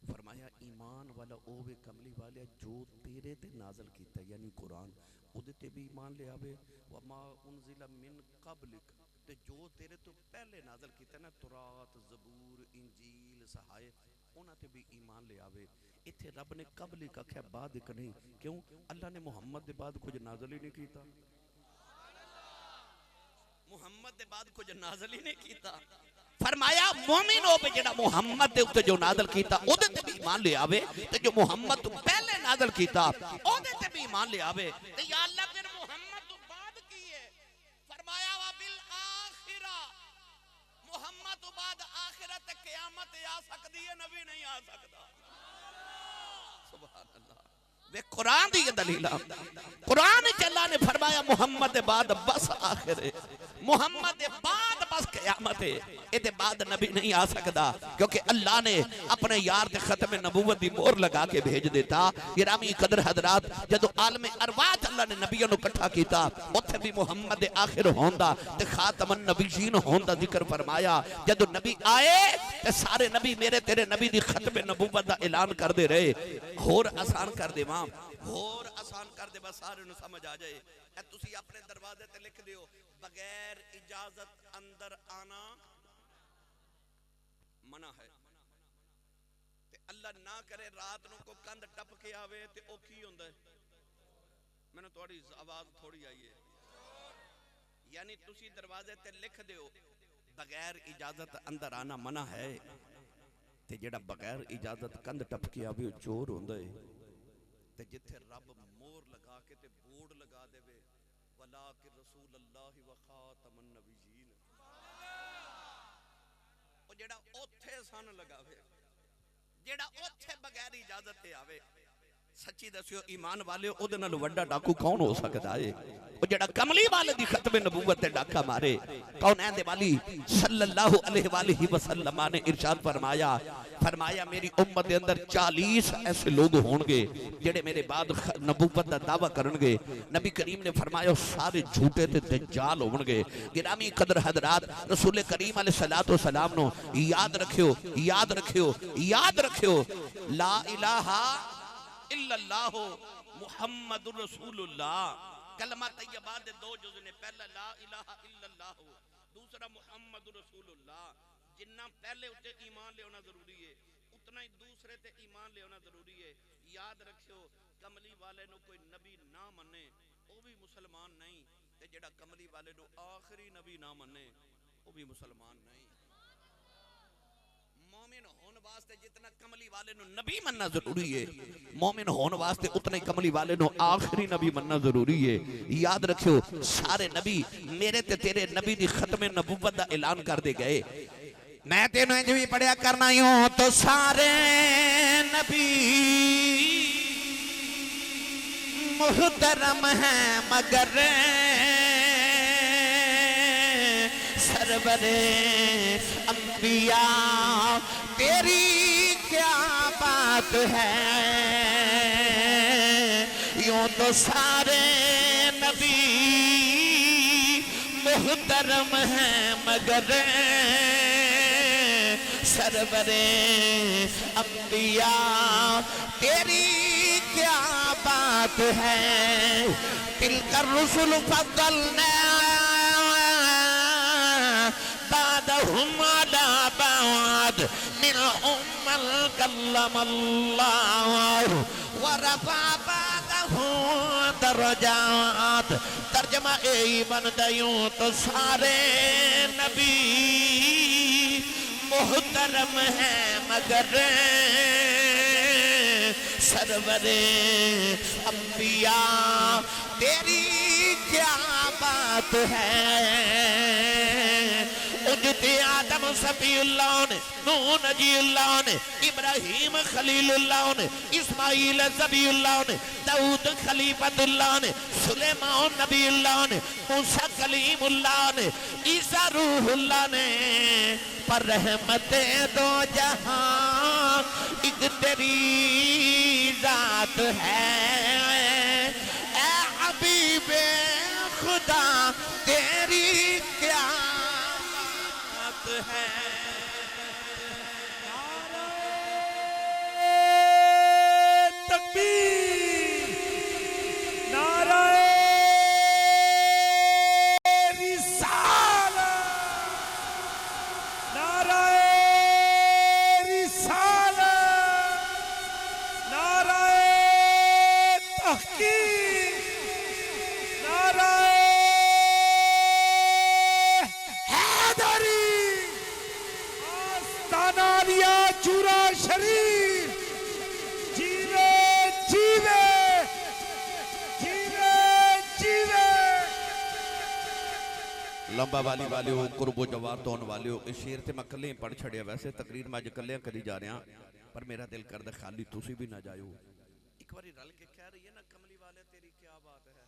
फरमाया ईमान वाला ओ वे कमली वाले जो तेरे ते नाज़िल कीता यानी कुरान उहदे ते भी ईमान ले आवे, वमा उनज़िला मिन क़ब्लिक ते जो तेरे तो पहले नाज़िल कीता ना तौरात ज़बूर इंजील सहाइफ उन्हां ते भी ईमान ले आवे। इत्थे रब ने क़ब्लिक आख्या बाद एक नहीं, क्यों? अल्लाह ने मुहम्मद दे बाद कुछ नाज़िल ही नहीं कीता, मुहम्मद दे बाद कुछ नाज़िल ही नहीं कीता। फरमाया मोमिन हो पे जेड़ा मुहम्मद दे उत्ते जो नाज़िल कीता ओदे ते भी ईमान ले आवे, ते जो मुहम्मद तो पहले नाज़िल कीता ओदे ते भी ईमान ले आवे। ते या अल्लाह फिर मुहम्मद तो बाद की है? फरमाया वा बिल आखिरा, मुहम्मद तो बाद आखिरत क़यामत आ सकदी है, नबी नहीं आ सकदा। सुभान अल्लाह। वे कुरान दी दलील, कुरान च अल्लाह ने फरमाया मुहम्मद दे बाद बस आखिर है, मुहम्मद दे बाद बस क़यामत है, इहदे बाद नबी नहीं आ सकदा, क्योंकि अल्लाह ने अपने यार ते खत्म नबूवत दी मोहर लगा के भेज देता। गिरामी कदर हजरात, जदों आलम अरवाह अल्लाह ने नबियों नूं इकट्ठा कीता उत्थे भी मुहम्मद दे आखिर होंदा ते खातमन नबीयीन होंदा जिक्र फरमाया। जदों नबी आए ते सारे नबी मेरे तेरे नबी दी खत्म नबूवत दा ऐलान करदे रहे। होर आसान कर देवां, होर आसान कर दे, बस सारे नूं समझ आ जाए। ए तुसी अपने दरवाजे ते लिख दियो बगैर इजाजत अंदर आना मना है। ते अल्लाह ना करे रात नूं को कंध टप के आवे ते ओ की हुंदा है? मैनूं तुहाडी आवाज थोड़ी आई है, यानी तुसी दरवाजे ते लिख दियो बगैर इजाजत अंदर आना मना है, ते जेड़ा बगैर इजाजत कंध टप के आवे ओ चोर हुंदा है। ते जिथे रब मोर लगा के ते बोर्ड लगा देवे वला कि रसूल अल्लाह व खातमन नबीयीन, ओ जेड़ा ओथे सन लगावे, जेड़ा ओथे बगैर इजाजत ते आवे, सच्ची दस्यो ईमान वाले ओदे नाल वड्डा डाकू कौन हो सकदा है? ओ जेड़ा कमली वाले दी खत्म नबूवत ते डाका मारे। कौन ऐंदे वाली सल्लल्लाहु अलैहि वसल्लम ने इरशाद फरमाया, फरमाया मेरी उम्मत दे अंदर 40 ऐसे लोग होंगे जेड़े मेरे बाद नबूवत दा दावा करनगे। नबी करीम ने फरमाया सारे झूठे ते दज्जाल होंगे। गिरामी कदर हजरात, रसूल करीम अलैहिस्सलातु वस्सलाम नो याद रखियो, याद रखियो, याद रखियो, ला इलाहा इल्लल्लाह मुहम्मदुर रसूलुल्लाह। कलमा तैयबा दे दो जुज़ ने, पहला ला इलाहा इल्लल्लाह, दूसरा मुहम्मदुर रसूलुल्लाह। जिन्ना पहले उते ईमान ले होना जरूरी है, उतना ही दूसरे ते ईमान ले होना जरूरी है। याद रखियो कमली वाले नु कोई नबी ना मने वो भी मुसलमान नहीं, ते जेड़ा कमली वाले नु आखिरी नबी ना मने वो भी मुसलमान नहीं। मोमिन होने वास्ते जितना कमली वाले नु नबी मनना जरूरी है, मोमिन होने वास्ते उतना ही कमली वाले नु आखिरी नबी मनना जरूरी है। याद रखियो सारे नबी मेरे ते तेरे नबी दी खत्म नबूवत दा ऐलान कर दे गए। मैं तेन इंज भी पढ़िया करना यूं तो सारे नबी मुहतरम है मगर सरवरे अंबिया तेरी क्या बात है। यूं तो सारे नबी मुहतरम है मगर सरवरे अंबिया तेरी क्या बात है। तिलकर रुसुल फद्दलना बादहुम अला बाद मिनहुम मन कल्लमल्लाह व रफा बादहुम दरजात। तर्जमा यही बनता यूं तो सारे नबी मुहतरम है मगर सरवरे अंबिया तेरी क्या बात है। उजते आदम सफीउल्लाह ने, नूह नजीउल्लाह ने, इब्राहिम खलीलुल्लाह ने, इस्माइल ज़बीउल्लाह ने, दाऊद खलीफतुल्लाह ने, सुलेमान नबीउल्लाह ने, मूसा कलीमुल्लाह ने, ईसा रूहुल्लाह ने, पर रहमते दो जहां एक तेरी जात है, ऐ हबीबे खुदा तेरी क्या बात है। तकबीर, नाराए रिसालत, नाराए रिसालत, नाराए तहकीक, नाराए हैदरी, आस्ताना लिया चूरा शरीफ, जीवे जीवे जीवे जीवे। लंबा वाली वाले हो कुर्बो जवाब तो वाले हो इस शेर ते मैं कल्ले पढ़ छड़िया वैसे तकरीर मैं अज कल्ले करी जा रहा पर मेरा दिल करदा खाली तुसी भी ना जाओ। एक बारी रल के कह रही है ना कमली वाले तेरी क्या बात है।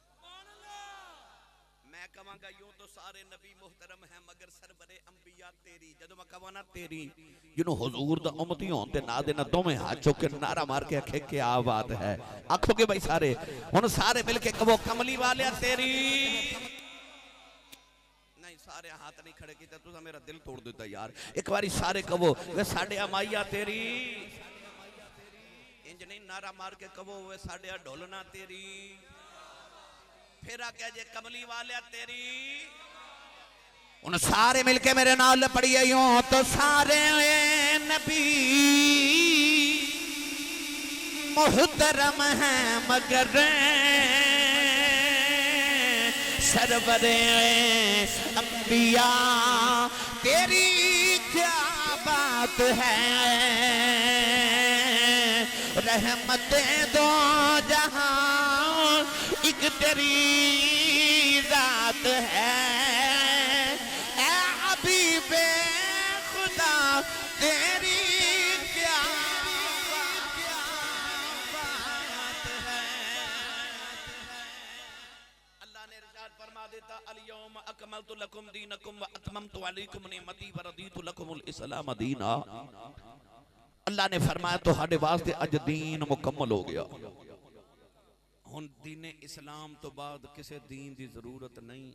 मैं कहांगा यूं तो सारे नबी मुहतरम हैं मगर सरवरे अंबिया तेरी, जदों मैं कहां ना तेरी जिन्हों हुजूर दा उम्मती होन ते ना देना दोवें हाथ चुक के नारा मार के आखे क्या बात है। आखोगे भाई सारे हुन सारे मिलके कहो कमली वाले तेरी। नहीं सारे हाथ नहीं खड़े किते तुसा मेरा दिल तोड़ देता यार। एक बारी सारे कहो वे साडे अमाइया तेरी, इंज नहीं नारा मार के कहो वे साडे ढोलना तेरी। फिर आके जे कमली वाले तेरी। उन सारे मिलके मेरे नाल पढ़िए यूं तो सारे नबी मुहतरम हैं मगर सरवरे अंबिया तेरी क्या बात है। रहमतें दो जहां एक तेरी जात है, ऐ हबीबे खुदा तेरी क्या बात है। अल्लाह ने इरशाद फरमा देता अल-यौम अकमलतु लकुम दीनकुम व अतममतु अलैकुम निअमती व रदीतु लकुमुल इस्लाम दीना। अल्लाह ने फरमाया तो हमारे वास्ते अज दीन मुकम्मल हो गया। हुन दीने इस्लाम तो बाद किसी दीन की जरूरत नहीं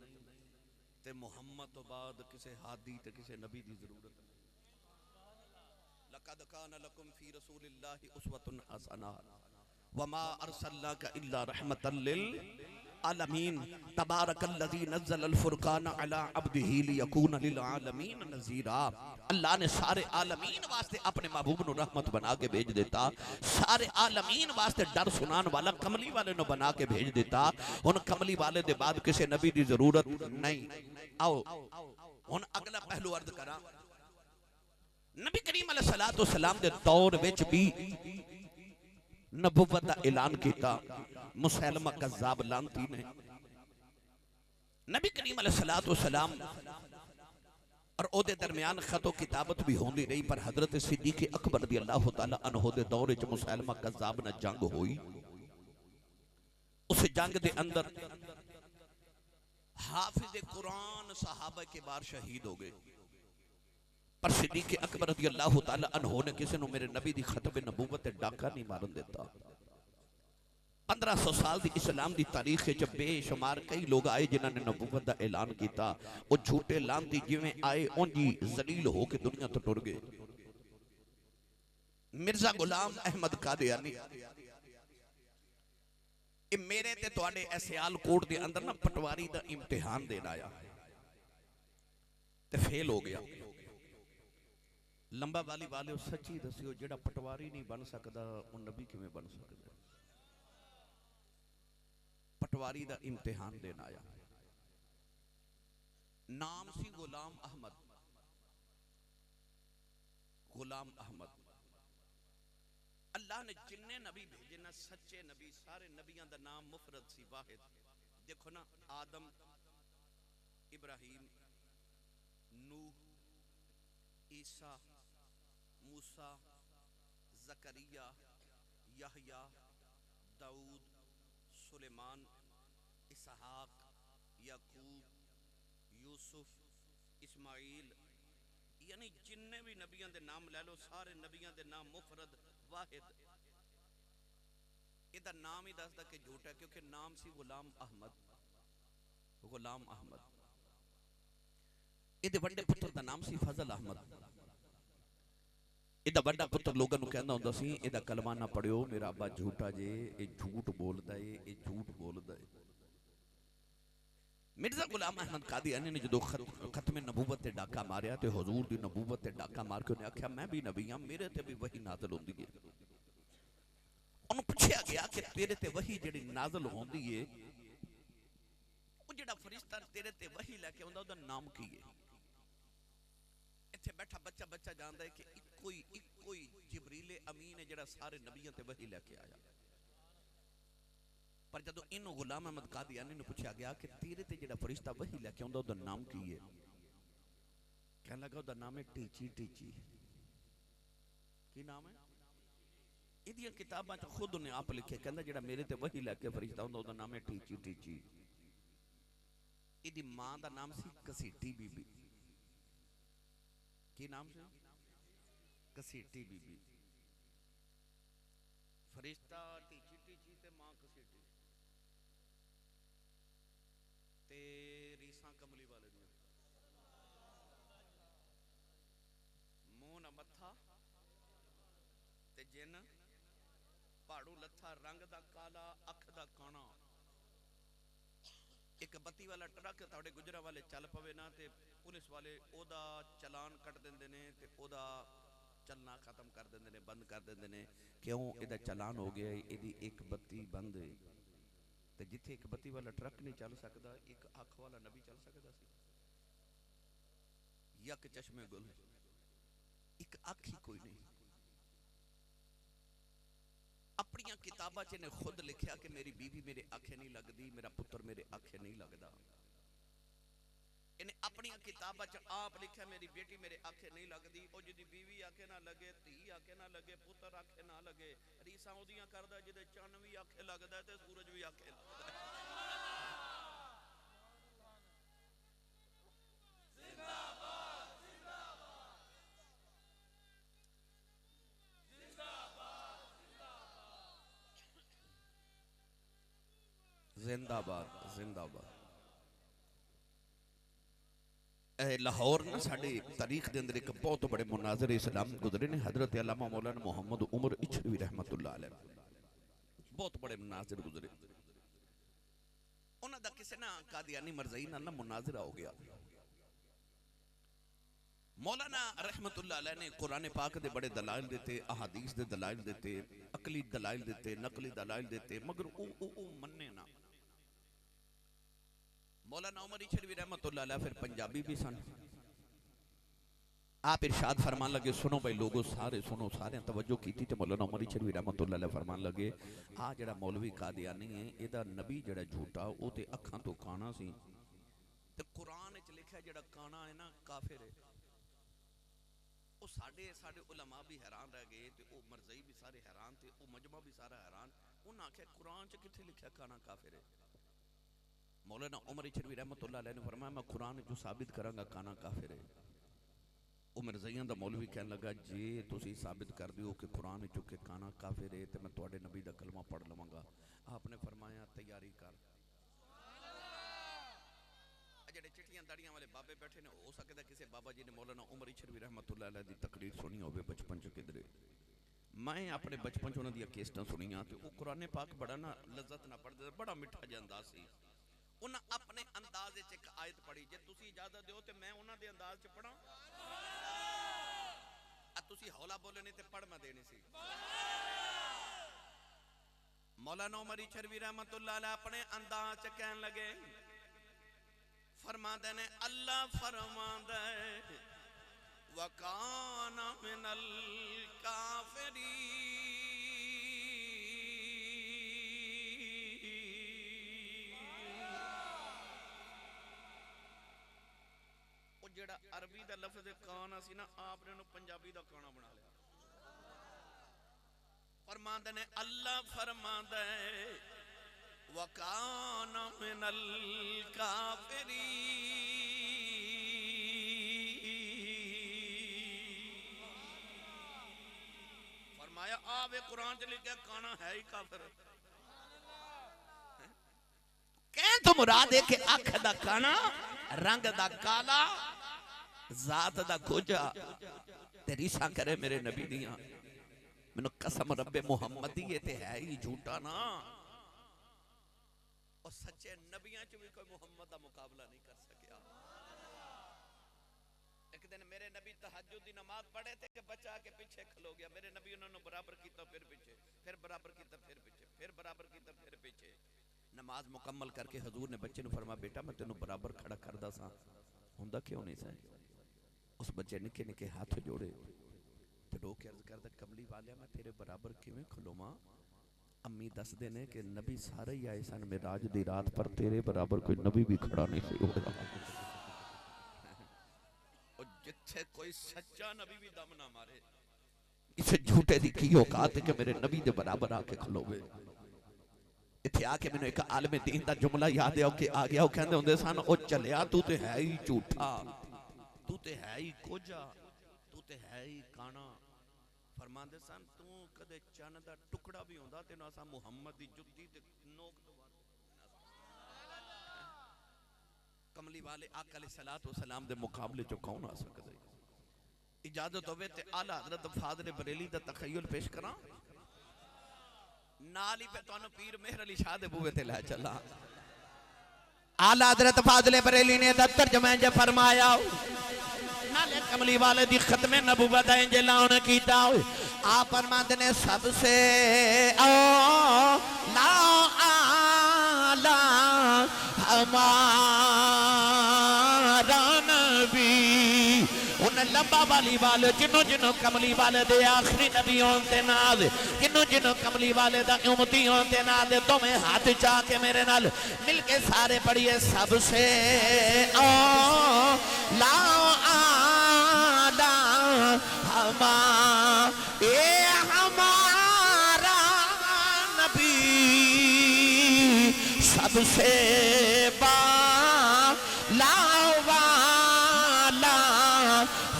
ते मुहम्मद तो बाद किसी हादी ते किसी नबी की जरूरत नहीं। लक़द कान लकुम फी रसूलिल्लाहि उस्वतुन हसना वमा अरसलनाका इल्ला रहमतल लिल आलमीन तबारकल्लज़ी नज़्ज़लल फुरक़ान अला अब्दिही लियकून लिल आलमीन नज़ीरा। अल्लाह ने सारे आलमीन वास्ते अपने महबूब नु रहमत बना के भेज देता। सारे आलमीन वास्ते डर सुनान वाला कमली वाले नु बना के भेज देता। हुन कमली वाले दे बाद किसी नबी की जरूरत नहीं। आओ हुन अगला पहलू अर्ज करा। नबी करीम अलैहिस्सलातु वस्सलाम दे दौर विच भी नबुव्वत दा ऐलान किया मुसैलमा कज़्ज़ाब लानती ने। नबी करीम अलैहिस्सलातु वस्सलाम और ओदे दरमियान खतो किताबत भी होंदी रही पर हजरत सिद्दीक़ अकबर रज़ियल्लाहु तआला अन्हु दे दौर च मुसैलमा कज़्ज़ाब न जंग हुई। उस जंग दे अंदर हाफिज़ कुरान सहाबा के बार शहीद हो गए पर सिद्दीक़ अकबर रज़ियल्लाहु तआला अन्हु ने किसी ने मेरे नबी दी खतब नबूवत ते डाका नहीं मारन देता। 1500 साल की इस्लाम की तारीख च बेशुमार कई लोग आए जिन्होंने नबूवत का ऐलान किया। वो झूठे लानती जिवें आए उंजी जलील हो के दुनिया तो टुर गए। मिर्जा गुलाम अहमद कादियानी मेरे ते तुहाडे सियालकोट दे अंदर ना पटवारी का इम्तिहान देन आया ते फेल हो गया। लंबा वाली वाले सच्ची दसियो जेड़ा पटवारी नहीं बन सकता वो नबी किवें बन सकता। पटवारी का इम्तिहान देन आया। नाम सी गुलाम अहमद। गुलाम अहमद अल्लाह ने जिन्ने नबी भेजे ना सच्चे नबी सारे नबियां दा नाम मुफरद सी वाहिद। देखो ना आदम इब्राहिम नूह ईसा मूसा ज़करिया यहया दाऊद सुलेमान इसहाक याकूब यूसुफ इस्माइल यानी जिन्ने भी नबियां दे नाम ले लो सारे नबियां दे नाम मुफरद वाहिद इहदा नाम ही दसदा कि झूठ है क्योंकि नाम सी गुलाम अहमद इहदे वड्डे पुत्र दा नाम सी फजल अहमद इहदा वड्डा पुत्र लोगों नूं कहंदा हुंदा सी इहदा कलमा ना पढ़ियो मेरा अब्बा झूठा जे ये झूठ बोलदा है ये झूठ बोलदा है। मिर्जा गुलाम अहमद कादियानी ने जो खत्म नबूवत ते डाका मारिया ते हुजूर दी नबूवत ते डाका मार के उन्हें आख्या मैं भी नबी हां मेरे ते भी वही नाज़िल होंदी है। उन्हें पूछा गया कि तेरे ते वही जिहड़ी नाज़िल होंदी है वो जिहड़ा फरिश्ता तेरे ते वही लेके आउंदा ओदा नाम की है। इत्थे बैठा बच्चा बच्चा जानदा है कि इक्को ही जिबरील अमीन है जिहड़ा सारे नबियां ते वही लेके आया। पर जदों इन्हों गुलाम अहमद कादियानी ने पूछा गया कि तेरे ते जिहड़ा फरिश्ता वही लेके आउंदा ओदा नाम की है, कहने लगा ओदा नाम है टीची टीची। की नाम है? इहदियां किताबां च खुद उन्हें आप लिखे कहंदा जिहड़ा मेरे ते वही लेके फरिश्ता आउंदा ओदा नाम है टीची टीची। इहदी मां दा नाम सी कसीटी बीबी। की नाम से? कसीटी बीबी। फरिश्ता टीची टीची ते मां कसीटी ते रीसा कमली वाले दियां मुंह ना मत्था ते जिन पहाड़ू लत्था रंग दा काला अख दा काना। एक बत्ती वाला ट्रक तुहाडे गुजरा वाले चल पवे ना ते पुलिस वाले ओदा चलान कट देंदे ने ते ओदा चलना खत्म कर देंदे ने बंद कर देंदे ने। क्यों? इहदा चलान हो गया इहदी एक बत्ती बंद है ते जिथे एक बत्ती वाला ट्रक नहीं चल सकता एक अख वाला नबी चल सकता सी। यक चश्मे गुल एक अख ही कोई नहीं। अपनियां किताबां च इन्हें खुद लिखिया कि मेरी बीवी मेरे आखे नहीं लगती मेरा पुत्र मेरे आखे नहीं लगता। इन्हें अपनियां किताबां च आप लिखिया मेरी बेटी मेरे आखे नहीं लगती। ओ जिहदी बीवी आखे ना लगे धी आखे ना लगे पुत्र आखे ना लगे रीसा ओदियां करदा जिहदे चन्न भी आखे लगदा ते सूरज भी आखे लगदा। जिंदाबाद जिंदाबाद। लाहौर ना साडे तारीख के अंदर एक बहुत बड़े मुनाज़िर इस्लाम गुजरे ने हजरत अल्लामा मौलाना मोहम्मद उमर इचलवी रहमतुल्लाह अलैह बहुत बड़े मुनाज़िर गुजरे। उन्हां दा किसी ना कादियानी मरज़ई नाल ना मुनाज़िरा हो गया। मौलाना रहमतुल्लाह अलैह ने कुरान पाक दे बड़े दलाइल देते अहादीस दे दलाइल देते अकली दलाइल देते नकली दलाइल देते मगर ओ मन्ने ना। मौलाना उमर इचलवी रहमतुल्लाह अलैह फिर पंजाबी भी सन। आप इरशाद फरमान लगे सुनो भाई लोगो सारे सुनो सारे तवज्जो की थी। मौलाना उमर इचलवी रहमतुल्लाह अलैह फरमान लगे आ जड़ा मौलवी कादियानी है एदा नबी जड़ा झूठा वो ते अखां तो काना सी ते कुरान च लिखा जड़ा काना है ना काफिर है। वो साडे उलमा भी हैरान रह गए ते वो मरज़ई भी सारे हैरान थे वो मजमा भी सारा हैरान। उन्हें आख्या कुरान च किथे लिखा काना काफिर है। मौलाना उमर इचलवी रहमतुल्लाह अलैह ने फरमाया मैं कुरान जो साबित करांगा काना काफिर है। वो मिर्ज़ाइयां दा मौलवी कहने लगा जे तुसी साबित कर दियो कि कुरान चो के काना काफिर है तो मैं तुहाडे नबी दा कलमा पढ़ लवांगा। आपने फरमाया तैयारी कर। जेडे चिट्ठियां दाड़ियां वाले बाबे बैठे ने हो सकता किसी बाबा जी ने मौलाना उमर इचलवी रहमतुल्लाह अलैह दी तकरीर सुनी होवे बचपन च किधरे। मैं अपने बचपन च उन्हां दी केसटां सुनियां ते वो कुरान पाक बड़ा ना लज्जत ना पढ़दे बड़ा मिठा जिहा अंदाज सी। उन्हें अपने अंदाज च एक आयत पढ़ी जे तुसी इजाजत दिओ ते मैं उन्हां दे अंदाज च पढ़ां। तुसी हौला बोले नहीं ते पढ़ मैं देनी सी। मौलाना उमर इचलवी रहमतुल्लाह अलैह अपने अंदाज च कहन लगे फरमाते ने अल्लाह फरमांदा है वकाना मिनल काफिरीन। जेड़ा अरबी दा लफ्ज़ काना सी ना आपने उन्हें पंजाबी दा काना बना लिया। फरमांदे ने अल्लाह फरमांदा है वकाना मिनल काफिरीन। फरमाया आ वे कुरान च लिखा काना है ही काफिर कहन तो मुराद है कि अख दा काना रंग दा काला जात दा खोजा ते रीसा करे मेरे नबी दियां मैनू कसम रब्बे मुहम्मदी ये ते है ही झूठा ना और सच्चे नबियां च भी कोई मुहम्मद दा मुकाबला नहीं कर सकिया। एक दिन मेरे नबी तहज्जुद दी नमाज पढ़े थे कि बच्चा के पीछे खलो गया मेरे नबी उन्होंने बराबर किया फिर पीछे फिर बराबर किया फिर पीछे फिर बराबर किया फिर पीछे नमाज मुकम्मल करके हजूर ने बच्चे ने फरमाया बेटा मैं तेनू बराबर खड़ा करदा सा हुंदा क्यों नहीं सा उस बच्चे निके निके हाथ जोड़े ते रो के अर्ज करदा कमली वालिया मैं तेरे बराबर किवें खलोवां अम्मी दसदे ने कि नबी सारे ही आए सन मेराज दी रात पर तेरे बराबर कोई नबी भी खड़ा नहीं सी होया और जिथे कोई सच्चा नबी भी दम ना मारे इसे झूठे दी की औकात है कि मेरे नबी दे बराबर आके खलोवे। इथे आके मैनू एक आलमे दीन दा जुमला याद आ गया वो कहंदे हुंदे सन ओ चलिया तू ते है ही झूठा तू ते है ही कोजा तू ते है ही काना फरमांदे सन तू कदे चन दा टुकड़ा भी होंदा तेनू असा मुहम्मद दी जुत्ती ते नोक दवा कमली वाले आका अलैहिस्सलातु वस्सलाम दे मुकाबले चो कौन आ सकदा इजाजत होवे ते आला हजरत फादर बरेली दा तखय्युल पेश करा नाल ही पे तुहानू पीर मेहर अली शाह दे बूवे ते लै चला। आला हजरत फादर बरेली ने दा तर्जुमा जे फरमाया नाले कमली वाले दी खत्मे नबूवत है जे लाउन कीता आप फरमाते ने सबसे ला आला हमारा नबी उन लंबा वाली वाले जिन्हों जिन्हों कमली वाले दे आखिरी नबी होते नाल जिन्हों जिन्हों कमली वाले दा उम्मती होते नाल तुम्हें हाथ चा के मेरे नाल मिलके सारे पढ़िए सबसे ला आला हमारा नबी सबसे बाला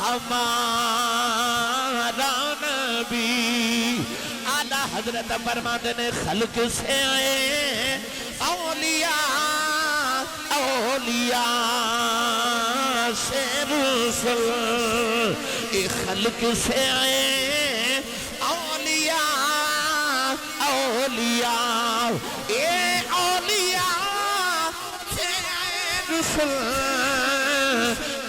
हमारा नबी। आला हजरत फरमाते ने खल्क से आए औलिया औलिया से रसूल ए खल्क से आए औलिया औलिया ए औलिया से आए रसूल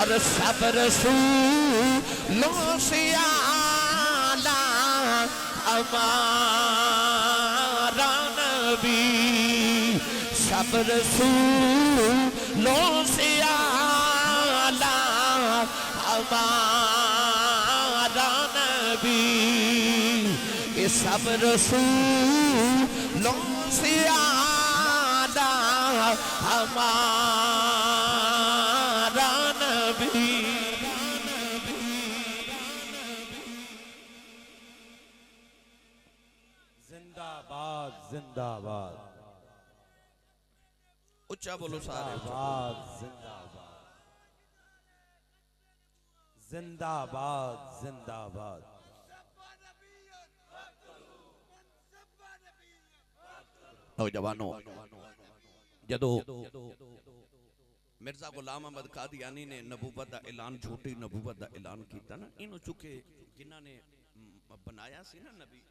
और सब रसूलों से आला हमारा नबी सब रसूलों से आला हमारा नबी ये सब रसूलों से आला हमारा नबी। जिंदाबाद जिंदाबाद उच्चा बोलो सारे जिंदाबाद जिंदाबाद जिंदाबाद। नौजवानों जदों मिर्जा गुलाम अहमद कादियानी ने नबूवत का ऐलान झूठी नबूवत का ऐलान किया ना इन्हों चुके जिन्हों ने बनाया सी ना नबी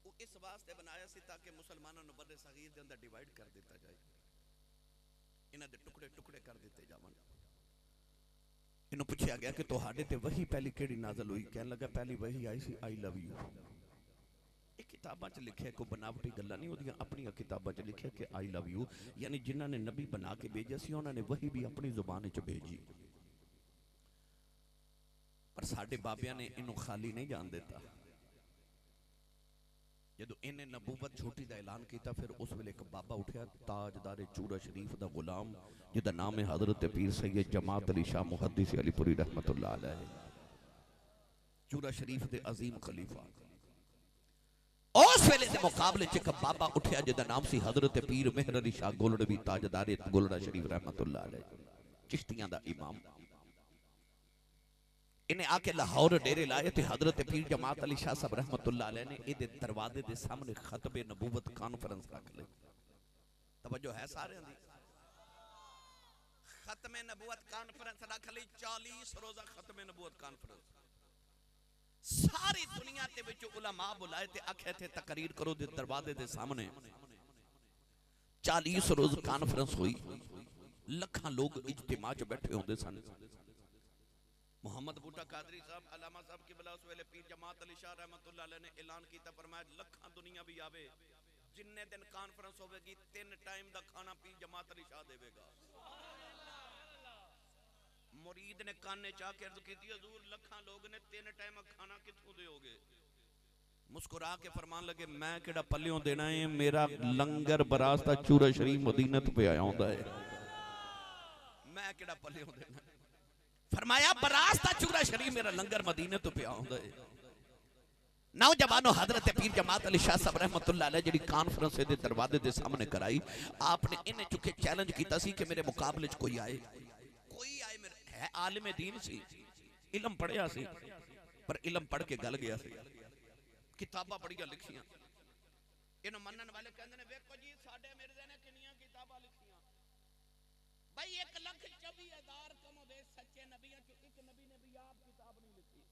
वो इस वास्ते बनाया सी ताकि मुसलमानों को बड़े सगीर के अंदर डिवाइड कर दिता जाए इन्हां दे टुकड़े टुकड़े कर दिते जावन। इन्हों पूछा गया कि तुहाडे ते वही पहली केड़ी नाज़िल हुई कहने लगा पहली वही आई सी आई लव यू। किताबां च लिखे कोई बनावटी गल्लां नहीं होदियां अपनी किताबां च लिखे कि आई लव यू यानी जिन्हां ने नबी बना के भेजा सी उन्हां ने वही भी अपनी जुबान च भेजी पर साडे बाबियां ने इन्हों खाली नहीं जान देता। जदों इन्हें नबूवत छोटी का ऐलान किया फिर उस वेले एक बाबा उठा ताजदारे चूरा शरीफ का गुलाम जिसका नाम है हजरत पीर सैयद जमात अली शाह मुहद्दिस अलीपुरी रहमतुल्लाह अलैह चूरा शरीफ के अजीम खलीफा। उस वेले के मुकाबले च एक बाबा उठा जिसका नाम सी हजरत पीर मेहर अली शाह गोलड़वी ताजदारे गोलड़ा शरीफ रहमतुल्लाह अलैह चिश्तियां दा इमाम। इन्हें आके लाहौर डेरे लाए थे। हजरत पीर जमात अली शाह साहब रहमतुल्लाह अलैह ने इहदे दरवाजे दे सामने खतबे नबूवत कॉन्फ्रेंस रख ली। तवज्जो है सारे दी? खत्मे नबूवत कॉन्फ्रेंस रख ली। 40 रोजा खत्मे नबूवत कॉन्फ्रेंस। सारी दुनिया ते विच उलमा बुलाए ते आखे थे तकरीर करो दे दरवाजे दे सामने। 40 रोज कॉन्फ्रेंस हुई। लखां लोग इज्तिमा च बैठे होंदे सन। मोहम्मद बूटा कादरी साहब अलामा साहब की बला उस वेले पीर जमात अली शाह रहमतुल्लाह अलैह ने ऐलान किया, फरमाया लखां दुनिया भी आवे, जिन्ने दिन कॉन्फ्रेंस होवेगी 3 टाइम दा खाना पीर जमात अली शाह देवेगा। मुरीद ने काने चाह के अर्ज की, हुजूर लखां लोग ने 3 टाइम खाना किथों दोगे? मुस्कुरा के फरमान लगे, मैं केड़ा पल्लियों देना है, मेरा लंगर बरास दा चूरा शरीफ मदीना तो पे आया होंदा है। मैं केड़ा पल्लियों देना? फरमाया बरास दा चूरा शरीफ मेरा लंगर मदीने तो पे आया होंदा है। नौजवानों, हजरत पीर जमात अली शाह साहब रहमतुल्लाह अलैह जिहड़ी कॉन्फ्रेंस दे दरवाजे दे सामने कराई, आपने इन्हें चुके चैलेंज किया सी कि मेरे मुकाबले च कोई आए। कोई आए मेरे है आलिम दीन सी, इलम पढ़िया सी, पर इलम पढ़ के गल गया सी। किताबां बड़ियां लिखियां। इन्हों मनन वाले कहंदे ने, वेखो जी साडे मिर्जे ने कितनियां किताबां लिखियां। भाई 1,24,000 कम होवे सच्चे नबियां च एक नबी ने भी आप किताब नहीं लिखी,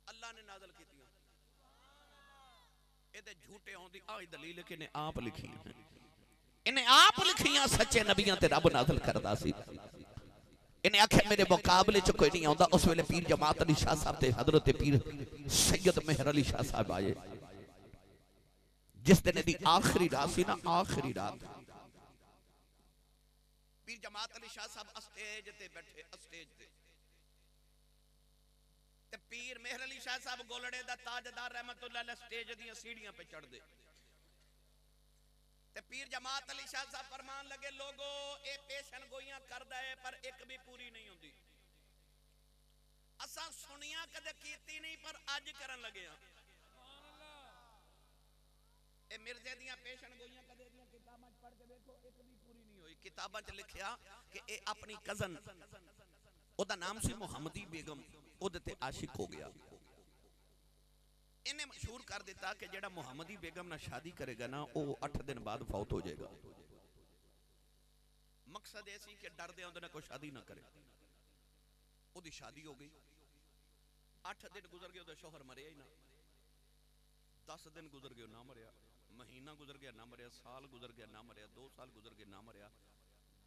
अल्लाह ने नाज़िल कीतियां। एदे झूठे होंदी आई दलील है कि इन्हें आप लिखियां। इन्हें आप लिखियां सच्चे नबियां ते रब नाज़िल करदा सी। इन्हें आखे मेरे मुकाबले च कोई नहीं आंदा। उस वेले पीर जमात अली शाह साहब ते हजरत पीर सैयद मेहर अली शाह साहब आए। जिस दिन दी आखिरी रात सी ना, आखिरी रात पीर जमात अली शाह साहब स्टेज ते बैठे। स्टेज ते पीर मेहर अली शाह साहब गोलड़े दा ताजदार रहमतुल्लाह अलैह स्टेज दी सीढ़ियां पे चढ़ दे। ते पीर जमात अली शाह साहब फरमान लगे, लोगो ए पेशन गोइयां करदा है पर एक भी पूरी नहीं होंदी। असा सुनिया कदे कीती नहीं पर अज करन लगे हां। ए मिर्जे दियां पेशन गोइयां कदे दियां किताबां पढ़ के देखो, एक भी पूरी नहीं हुई। किताबां च लिखिया कि ए अपनी कजन, ओदा नाम सी मुहम्मदी बेगम, ओदे ते आशिक हो गया। इन्हें मशहूर कर दिता कि जेड़ा मुहम्मदी बेगम ना शादी करेगा ना, वो 8 दिन बाद फौत हो जाएगा। मकसद ऐसी कि डर दे उन्हें कोई शादी ना करे। ओदी शादी हो गई। 8 दिन गुजर गए, ओदा शौहर मरिया ही ना। 10 दिन गुजर गए ना मरिया, महीना गुजर गया ना मरिया, साल गुजर गया ना मरिया, 2 साल गुजर गए ना मरिया,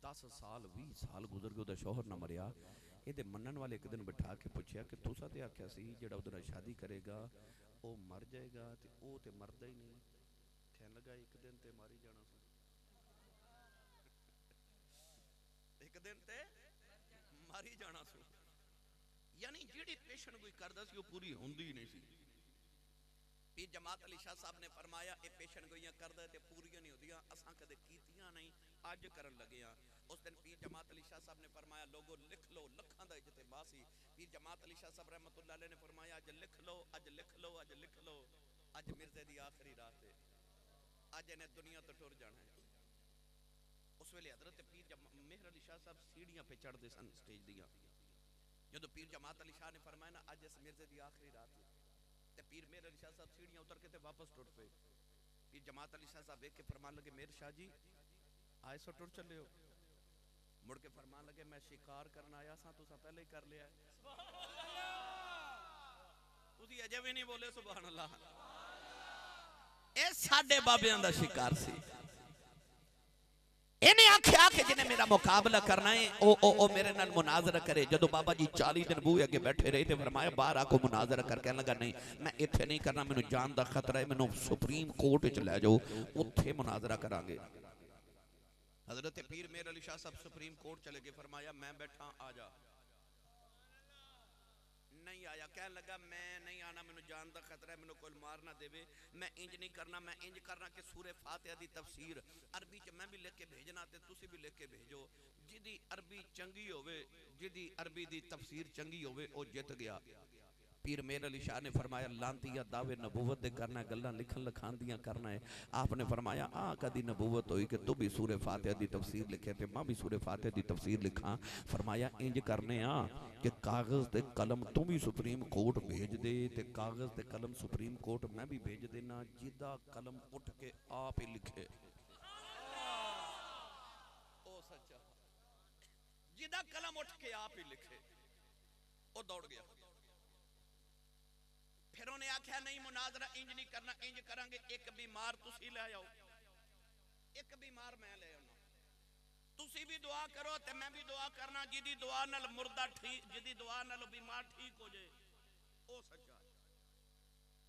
10 साल 20 साल गुजर गए, ओदा शौहर ना मरिया। ये मनन वाले एक दिन बिठा के पूछया कि तुसा ते आख्या सी जेड़ा उधर शादी करेगा वो मर जाएगा, ते वो ते मरदा ही नहीं। कहन लगा एक दिन ते मारी जाना सी, एक दिन ते मारी जाना सी। यानी जिहड़ी पेशन कोई करदा सी वो पूरी होंदी ही नहीं सी। पीर जमात अली शाह साहब ने फरमाया, ये पेशन गोइयां करदा ते पूरियां नहीं होंदियां, असां कदे कीतियां नहीं, अज करन लगे हां। उस दिन पीर जमात अली शाह साहब ने फरमाया, लोगो लिख लो। लखां दा इज्तिमा सी। पीर जमात अली शाह साहब रहमतुल्लाह अलैह ने फरमाया, अज लिख लो, अज लिख लो, अज लिख लो, अज मिर्जे दी आखिरी रात है, अज इन्हें दुनिया तो टुर जाना है। उस वेले हजरत पीर मेहर अली शाह साहब सीढ़ियां पे चढ़दे सन स्टेज दियां। जदों पीर जमात अली शाह ने फरमाया ना, अज इस मिर्जे दी आखिरी रात है, ते पीर मेहर अली शाह साहब सीढ़ियां उतर के ते वापस टुर पे। पीर जमात अली शाह साहब देख के फरमान लगे, मेहर शाह जी आए सो टुर चले हो? मुड़ के फरमान लगे, मैं शिकार करना आया सा, तुसा पहले ही कर लिया। तुसी अजे भी नहीं बोले सुभान अल्लाह। ए साडे बाबियां दा शिकार सी। इन्हें आख्या कि जिन्हें मेरा मुकाबला करना है ओ मेरे नाल मुनाजरा करे। जदों बाबा जी 40 दिन बूहे अगे बैठे रहे थे, फरमाया बाहर आको मुनाजरा कर। कहने लगा नहीं, मैं इत्थे नहीं करना, मैनू जान दा खतरा है, मैनू सुप्रीम कोर्ट च ले जाओ, उत्थे मुनाजरा करांगे। हजरत पीर मेहर अली शाह साहब सुप्रीम कोर्ट चले गए। फरमाया मैं बैठा, आ जा। नहीं आया। कहने लगा मैं नहीं आना, मैनू जान दा खतरा है, मैनू कोई मार ना देवे, मैं इंज नहीं करना, मैं इंज करना कि सूरे फातिहा दी तफसीर अरबी च मैं भी लिख के भेजना ते तुसी भी लिख के भेजो। जिदी अरबी चंगी होवे, जिदी अरबी दी तफसीर चंगी होवे, ओ जित गया। पीर मेहर अली शाह ने फरमाया, लांतिया दावे नबूवत दे करना है, गल्लां लिखन लखान दियां करना है। आपने फरमाया आ कदी नबूवत होई कि तू भी सूरे फातिहा दी तफसीर लिखे ते मैं भी सूरे फातिहा दी तफसीर लिखा? फरमाया इंज करने आ, कि कागज़ ते कलम तू भी सुप्रीम कोर्ट भेज दे ते कागज़ ते कलम सुप्रीम कोर्ट मैं भी भेज देना, जिदा कलम उठ के आप ही लिखे। ओ सच्चा, जिदा कलम उठ के आप ही लिखे। वो दौड़ गया। फिर उन्हें आख्या नहीं मुनाजरा इंज नहीं करना, इंज करांगे एक बीमार तुसी ले आओ, एक बीमार मैं ले आना, तुसी भी दुआ करो ते मैं भी दुआ करना, जिदी दुआ नाल मुर्दा ठीक, जिदी दुआ नाल बीमार ठीक हो जाए। ओ सच्चा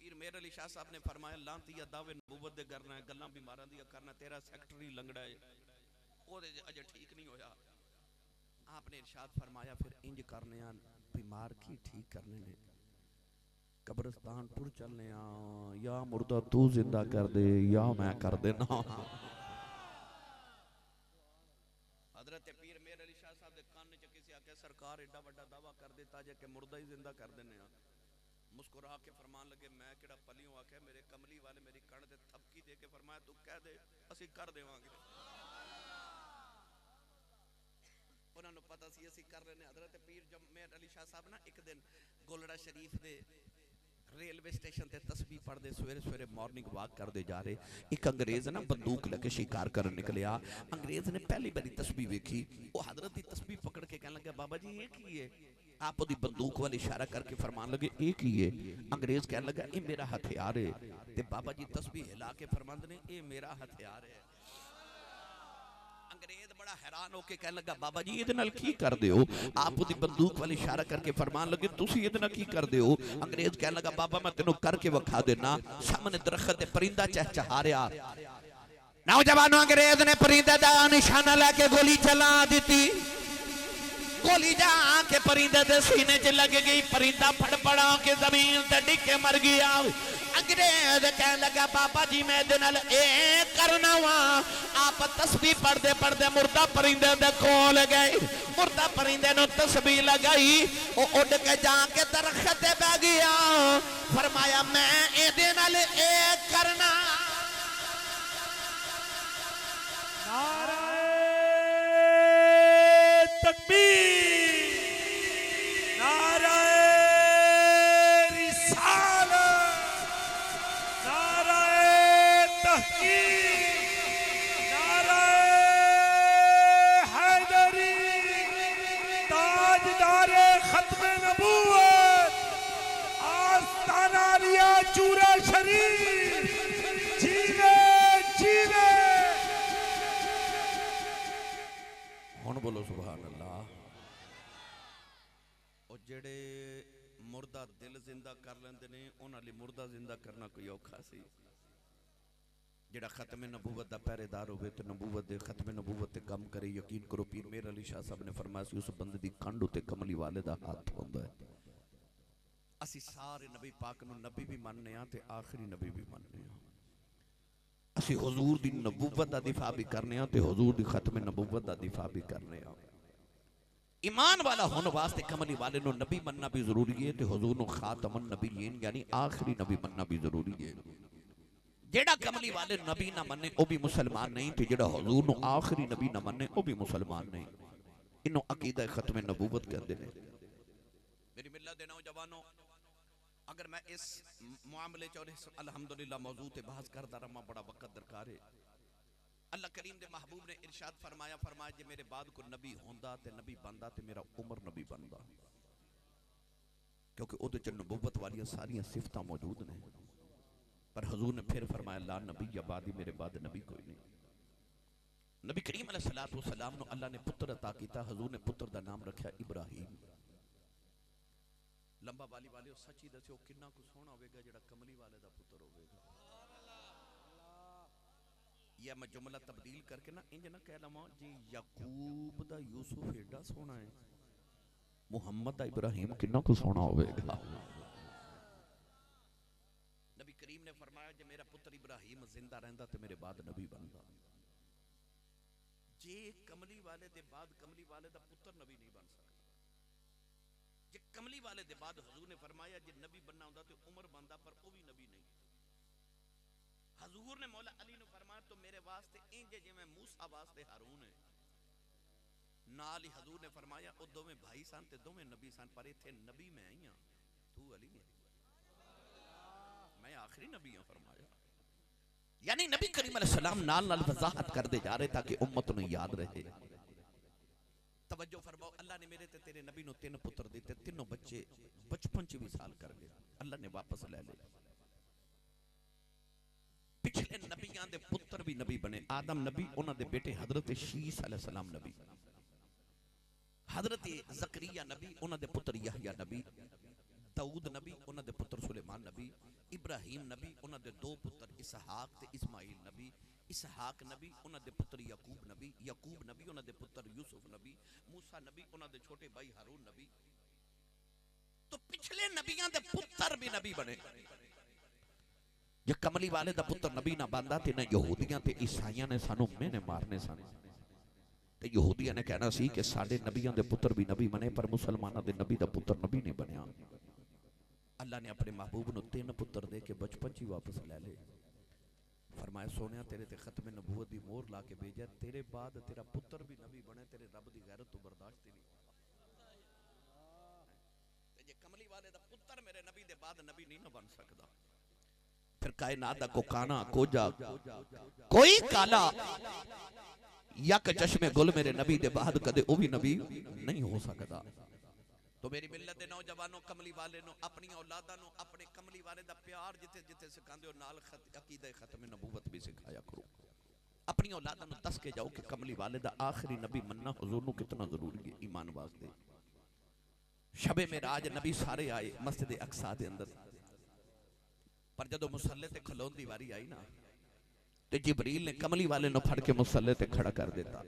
पीर मेर अली शाह साहब ने फरमाया लांतिया दावे नबूवत दे करना है, गल्लां बीमारां दी करना, तेरा सेक्रेटरी लंगड़ा है ओदे अजे ठीक नहीं होया। आपने इरशाद फरमाया फिर इंज करने आ, बीमार की ठीक करने ने कब्रिस्तान टुर चलने आ, या मुर्दा तू जिंदा कर दे या मैं कर देना। हजरत पीर मेर अली शाह साहब दे कान च किसी आके सरकार एडा बड़ा दावा कर देता जे कि मुर्दा ही जिंदा कर देने आ। मुस्कुरा के फरमान लगे मैं केड़ा पलियों आके, मेरे कमली वाले मेरी कण दे थपकी दे के फरमाया तू कह दे असी कर देवांगे। उन्होंने पता सी असी कर रहे हैं। हजरत पीर जब मेर अली शाह साहब ना एक दिन गोलड़ा शरीफ दे रेलवे स्टेशन ते तस्बीह पढ़ते सवेरे सवेरे मॉर्निंग वॉक करते जा रहे, एक अंग्रेज ना बंदूक लेके शिकार कर निकलिया। अंग्रेज ने पहली बारी तस्बीह वेखी, वो हजरत की तस्बीह पकड़ के कहने लगा बाबा जी ये की है। आप ओदी बंदूक वाल इशारा करके फरमान लगे ये की है। अंग्रेज कहने लगा ये मेरा हथियार है, ते बाबा जी तस्बीह हिला के फरमाते ने ये मेरा हथियार है। अंग्रेज बड़ा हैरान होके कहने लगा बाबा जी ये नाल की कर दे हो। आप ओदी बंदूक वाल इशारा करके फरमान लगे तुसी ये नाल की कर दे हो। अंग्रेज कहने लगा बाबा मैं तेनों करके विखा देना। सामने दरख्त ते परिंदा चहचहा रहा, नौजवानों अंग्रेज ने परिंदे दा निशाना लेके गोली चला दी। गोली जाके परिंदे दे सीने च लग गई, परिंदा फड़फड़ा के जमीन ते डिग के मर गया। अंग्रेज कहने लगा बाबा जी मैं दे नाल ए करना वा। आप तस्बीह पढ़ते पढ़ते मुर्दा परिंदे दे कोल गए, मुर्दा परिंदे नु तस्बीह लगाई, ओ उड़ के जाके दरख्त ते बैठ गया। फरमाया मैं ए दे नाल ए करना। नाराए तकबीर, नाराए रिसालत, नाराए तहकीक, नाराए हैदरी, ताजदारे खत्म नबूवत, आस्ताना लिया चूरा शरीफ, जीवे जीवे। हुण बोलो सुभान अल्लाह। और जेड़े मुर्दा दिल जिंदा कर लेंदे ने उन्हां लई मुर्दा जिंदा करना कोई औखा सी। जेड़ा खत्म नबूवत दा पहरेदार होवे ते नबूवत दे खत्म नबूवत ते काम करे, यकीन करो पीर मेर अली शाह साहब ने फरमाया सी उस बंदे दी कंड उते कमली वाले दा हाथ हुंदा है। असी सारे नबी पाक नूं नबी भी मानने आ ते आखिरी नबी भी मानने आ। असी हुजूर दी नबूवत दा दिफा भी करने आ ते हुजूर दी खत्म नबूवत दा दिफा भी करने आ। ईमान वाला होने वास्ते कमली वाले नो नबी मनना भी जरूरी है ते हुजूर नो खातमुन नबीयीन यानी आखिरी नबी मनना भी जरूरी है। जेड़ा कमली वाले नबी ना मन्ने ओ भी मुसलमान नहीं, ते जेड़ा हुजूर नो आखिरी नबी ना मन्ने ओ भी मुसलमान नहीं। इनो अकीदा खत्म नबूवत कहते हैं। मेरी मिल्लत दे नौजवानों, अगर मैं इस मामले च और इस अल्हम्दुलिल्लाह मौजू ते बहस करदा रहा, बड़ा वक्त दरकार है। अल्लाह करीम दे महबूब ने इरशाद फरमाया जे मेरे बाद को नबी होंदा ते नबी बनदा ते मेरा उमर नबी बनदा, क्योंकि उहदे च नबूवत वाली सारियां सिफतां मौजूद ने। पर हुजूर ने फिर फरमाया ला नबी या बादी, मेरे बाद नबी कोई नहीं। नबी करीम अलैहिस्सलातु वस्सलाम नु अल्लाह ने पुत्र अता कीता। हुजूर ने पुत्र दा नाम रखा इब्राहिम। लंबा वाली वाले सच्ची दस्यो कितना कुछ सोहना होगा जेड़ा कमली वाले दा पुत्र होगा। या मैं जुमला तब्दील करके ना इंज ना कह लवां जी याकूब दा यूसुफ एडा सोहना है, मुहम्मद दा इब्राहिम कितना कुछ सोहना होगा। नबी करीम ने फरमाया जे मेरा पुत्र इब्राहिम जिंदा रहंदा ते मेरे बाद नबी बनदा। जे कमली वाले दे बाद कमली वाले दा पुत्र नबी नहीं बन सकता। जे कमली वाले दे बाद हुजूर ने फरमाया जे नबी बनना होंदा तो उमर बनदा, पर वो भी नबी नहीं। हुजूर ने मौला अली ने फरमाया तो मेरे वास्ते इंज जिवें मूसा वास्ते हारून है, नाल ही हजूर ने फरमाया वो दोवें भाई सन ते दोवें नबी सन, पर इत्थे नबी मैं ही हां, तू अली है, मैं आखिरी नबी हां फरमाया। यानी नबी करीम अलैहिस्सलाम नाल नाल वजाहत करते जा रहे ताकि उम्मत नूं याद रहे। तवज्जो फरमाओ, अल्लाह ने मेरे ते तेरे नबी नूं 3 पुत्र दिते, तीनों बच्चे बचपन च विसाल कर गए, अल्लाह ने वापस ले ले। पिछले नबियां दे पुत्र भी नबी बने, आदम नबी, उन्हां दे बेटे हजरत शीस अलैहिस्सलाम नबी, हजरत ज़करिया नबी, उन्हां दे पुत्र यहया नबी, दाऊद नबी, उन्हां दे पुत्र सुलेमान नबी, इब्राहिम नबी, उन्हां दे 2 पुत्र इसहाक ते इस्माइल नबी, इसहाक नबी, उन्हां दे पुत्र याकूब नबी, याकूब नबी, उन्हां दे पुत्र यूसुफ नबी, मूसा नबी, उन्हां दे छोटे भाई हारून नबी। तो पिछले नबियां दे पुत्र भी नबी बने। जे कमली वाले दा पुत्र नबी ना बनदा ते ना यहूदियां ते ईसाइयां ने सानू मेने मारने सन, ते यहूदियां ने कहना सी कि साडे नबियां दे पुत्र भी नबी बने, पर मुसलमानां दे नबी दा पुत्र नबी नहीं बनया। अल्लाह ने अपने महबूब नूं 3 पुत्र दे के बचपन च ही वापस ले ले। फरमाया सोनिया तेरे ते खत्म नबूवत दी मोहर ला के भेजा, तेरे बाद तेरा पुत्र भी नबी बने, तेरे रब दी गैरत तो बर्दाश्त नहीं। ते जे कमली वाले दा पुत्र मेरे नबी दे बाद नबी नहीं ना बन सकदा, फिर कायनात दा को काना कोजा कोई काला यक चश्मे गुल मेरे नबी दे बाद कदे ओ भी नबी नहीं हो सकदा। तो मेरी मिल्लत दे नौजवानों, कमली वाले नो अपनी औलादा नो अपने कमली वाले दा प्यार जिथे जिथे सिखांदे हो, नाल अकीदा खत्म नबूवत भी सिखाया करो। अपनी औलादा नो दस के जाओ कि कमली वाले दा आखिरी नबी मनना हुजूर नु कितना जरूरी है ईमान वास्ते। शबे मेराज नबी सारे आए मस्जिद अक्सा दे अंदर, पर जदों मुसल्ले ते खलोन दी वारी आई ना, ते जिबरील ने कमली वाले नु फड़ के मुसल्ले ते खड़ा कर देता।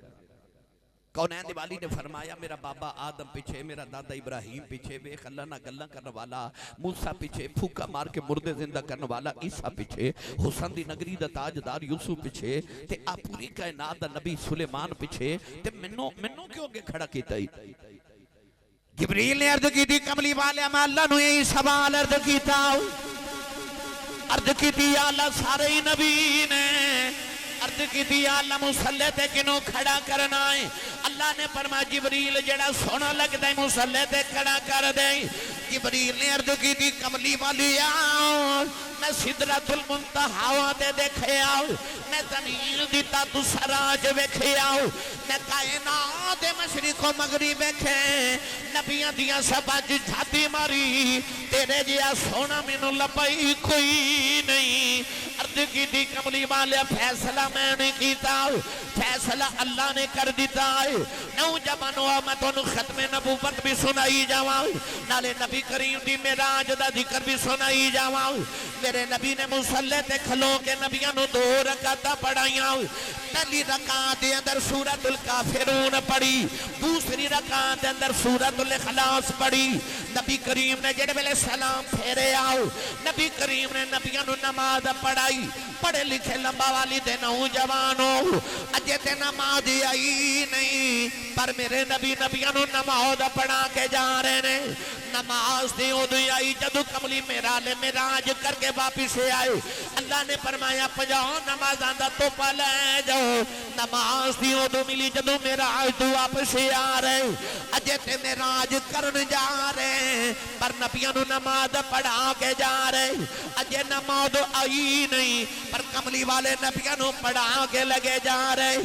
कौनैन दी वाली ने फरमाया मेरा बाबा आदम पीछे, मेरा दादा इब्राहिम पीछे, वेख अल्लाह ना गल्लां करने वाला मूसा पीछे, फूका मार के मुर्दे जिंदा करने वाला ईसा पीछे, हुसैन दी नगरी दा ताजदार यूसुफ पीछे, ते आ पूरी कायनात दा नबी सुलेमान पीछे, ते मैनू क्यों अगे खड़ा कीता ही? जिबरील ने अर्ज की कमली वाले मैं अल्लाह नू यही सवाल अर्ज कीता, अर्ज की अल्लाह सारे ही नबी ने, अर्ज की अल्लाह मुसल्ले ते किनू खड़ा करना है? अल्लाह ने फरमाया जिबरील जेड़ा सोना लगदा है मुसल्ले ते खड़ा कर दे। जिबरील ने अर्ज की कमली वाली आओ, मैं सिदरतुल मुंतहा ते देखे आओ, मैं ज़मीन दी तातु सराज वेखे आओ, मैं कायनात दे मशरिको मगरिब वेखे, नबियां दियां सभा च छाती मारी, तेरे जिहा सोना मैनू लभाई कोई नहीं। अर्ज की कमली वाले फैसला मैं नहीं कीता, फैसला अल्लाह ने कर दिता है। नौजवानों मैं तुहानू खत्मे नबूवत भी सुनाई जावां, नाले नबी करीम दी मेराज दा जिक्र भी सुनाई जावां। मेरे नबी ने मुसल्ले ते खलो के नबियां नू 2 रकातां पढ़ाइयां। पहली रकात दे अंदर सूरतुल काफिरून पढ़ी, दूसरी रकात दे अंदर सूरतुल इखलास पढ़ी। नबी करीम ने जेड़े वेले सलाम फेरे आओ, नबी करीम ने नबियां नू नमाज पढ़ाई। पढ़े लिखे लंबा वाली दे नौजवानों अजे ते नमाज आई नहीं, पर मेरे नबी नबियां नू नमाज पढ़ा के जा रहे ने। नमाज दी उदों आई जदों कमली मेराज करके वापिस आए। अल्लाह ने फरमाया 50 नमाज़ां दा तोहफा ले जाओ। नमाज दी उदों मिली जदों मेराज तो वापिस आ रहे, अजे ते मेराज करन जा रहे, पर नबियां नू नमाज पढ़ा के जा रहे। अजे नमाज आई नहीं, पर कमली वाले नबियां नू पढ़ा के लगे जा रहे।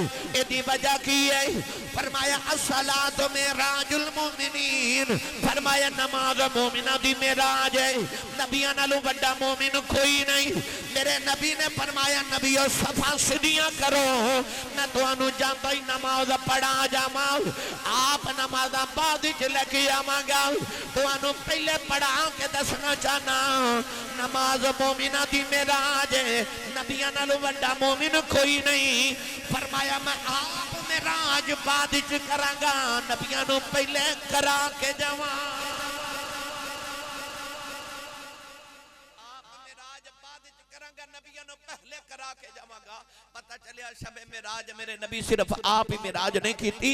एदी वजह की है? फरमाया अस्सलातु मेराजुल मोमिनीन, फरमाया नमाज मोमिना दी मेराज है। नबियां नालों बड़ा मोमिन कोई नहीं। मेरे नबी ने फरमाया नबियो सफा सीधियां करो, मैं तुहानू जानदा ही नमाज पढ़ा जावां, आप नमाज बाद च लेके आवांगा। तुहानू पहले पढ़ा के दसना चाहना नमाज मोमिना दी मेराज है, नबियां नालों बड़ा मोमिन कोई नहीं। फरमाया मैं आप मेराज बाद च करांगा, नबियां नू पहले करा के जावां। आप मेराज बाद च करांगा, नबियां नू पहले करा के जावांगा। पता चलिया शबे मेराज मेरे नबी सिर्फ आप ही मेराज नहीं की,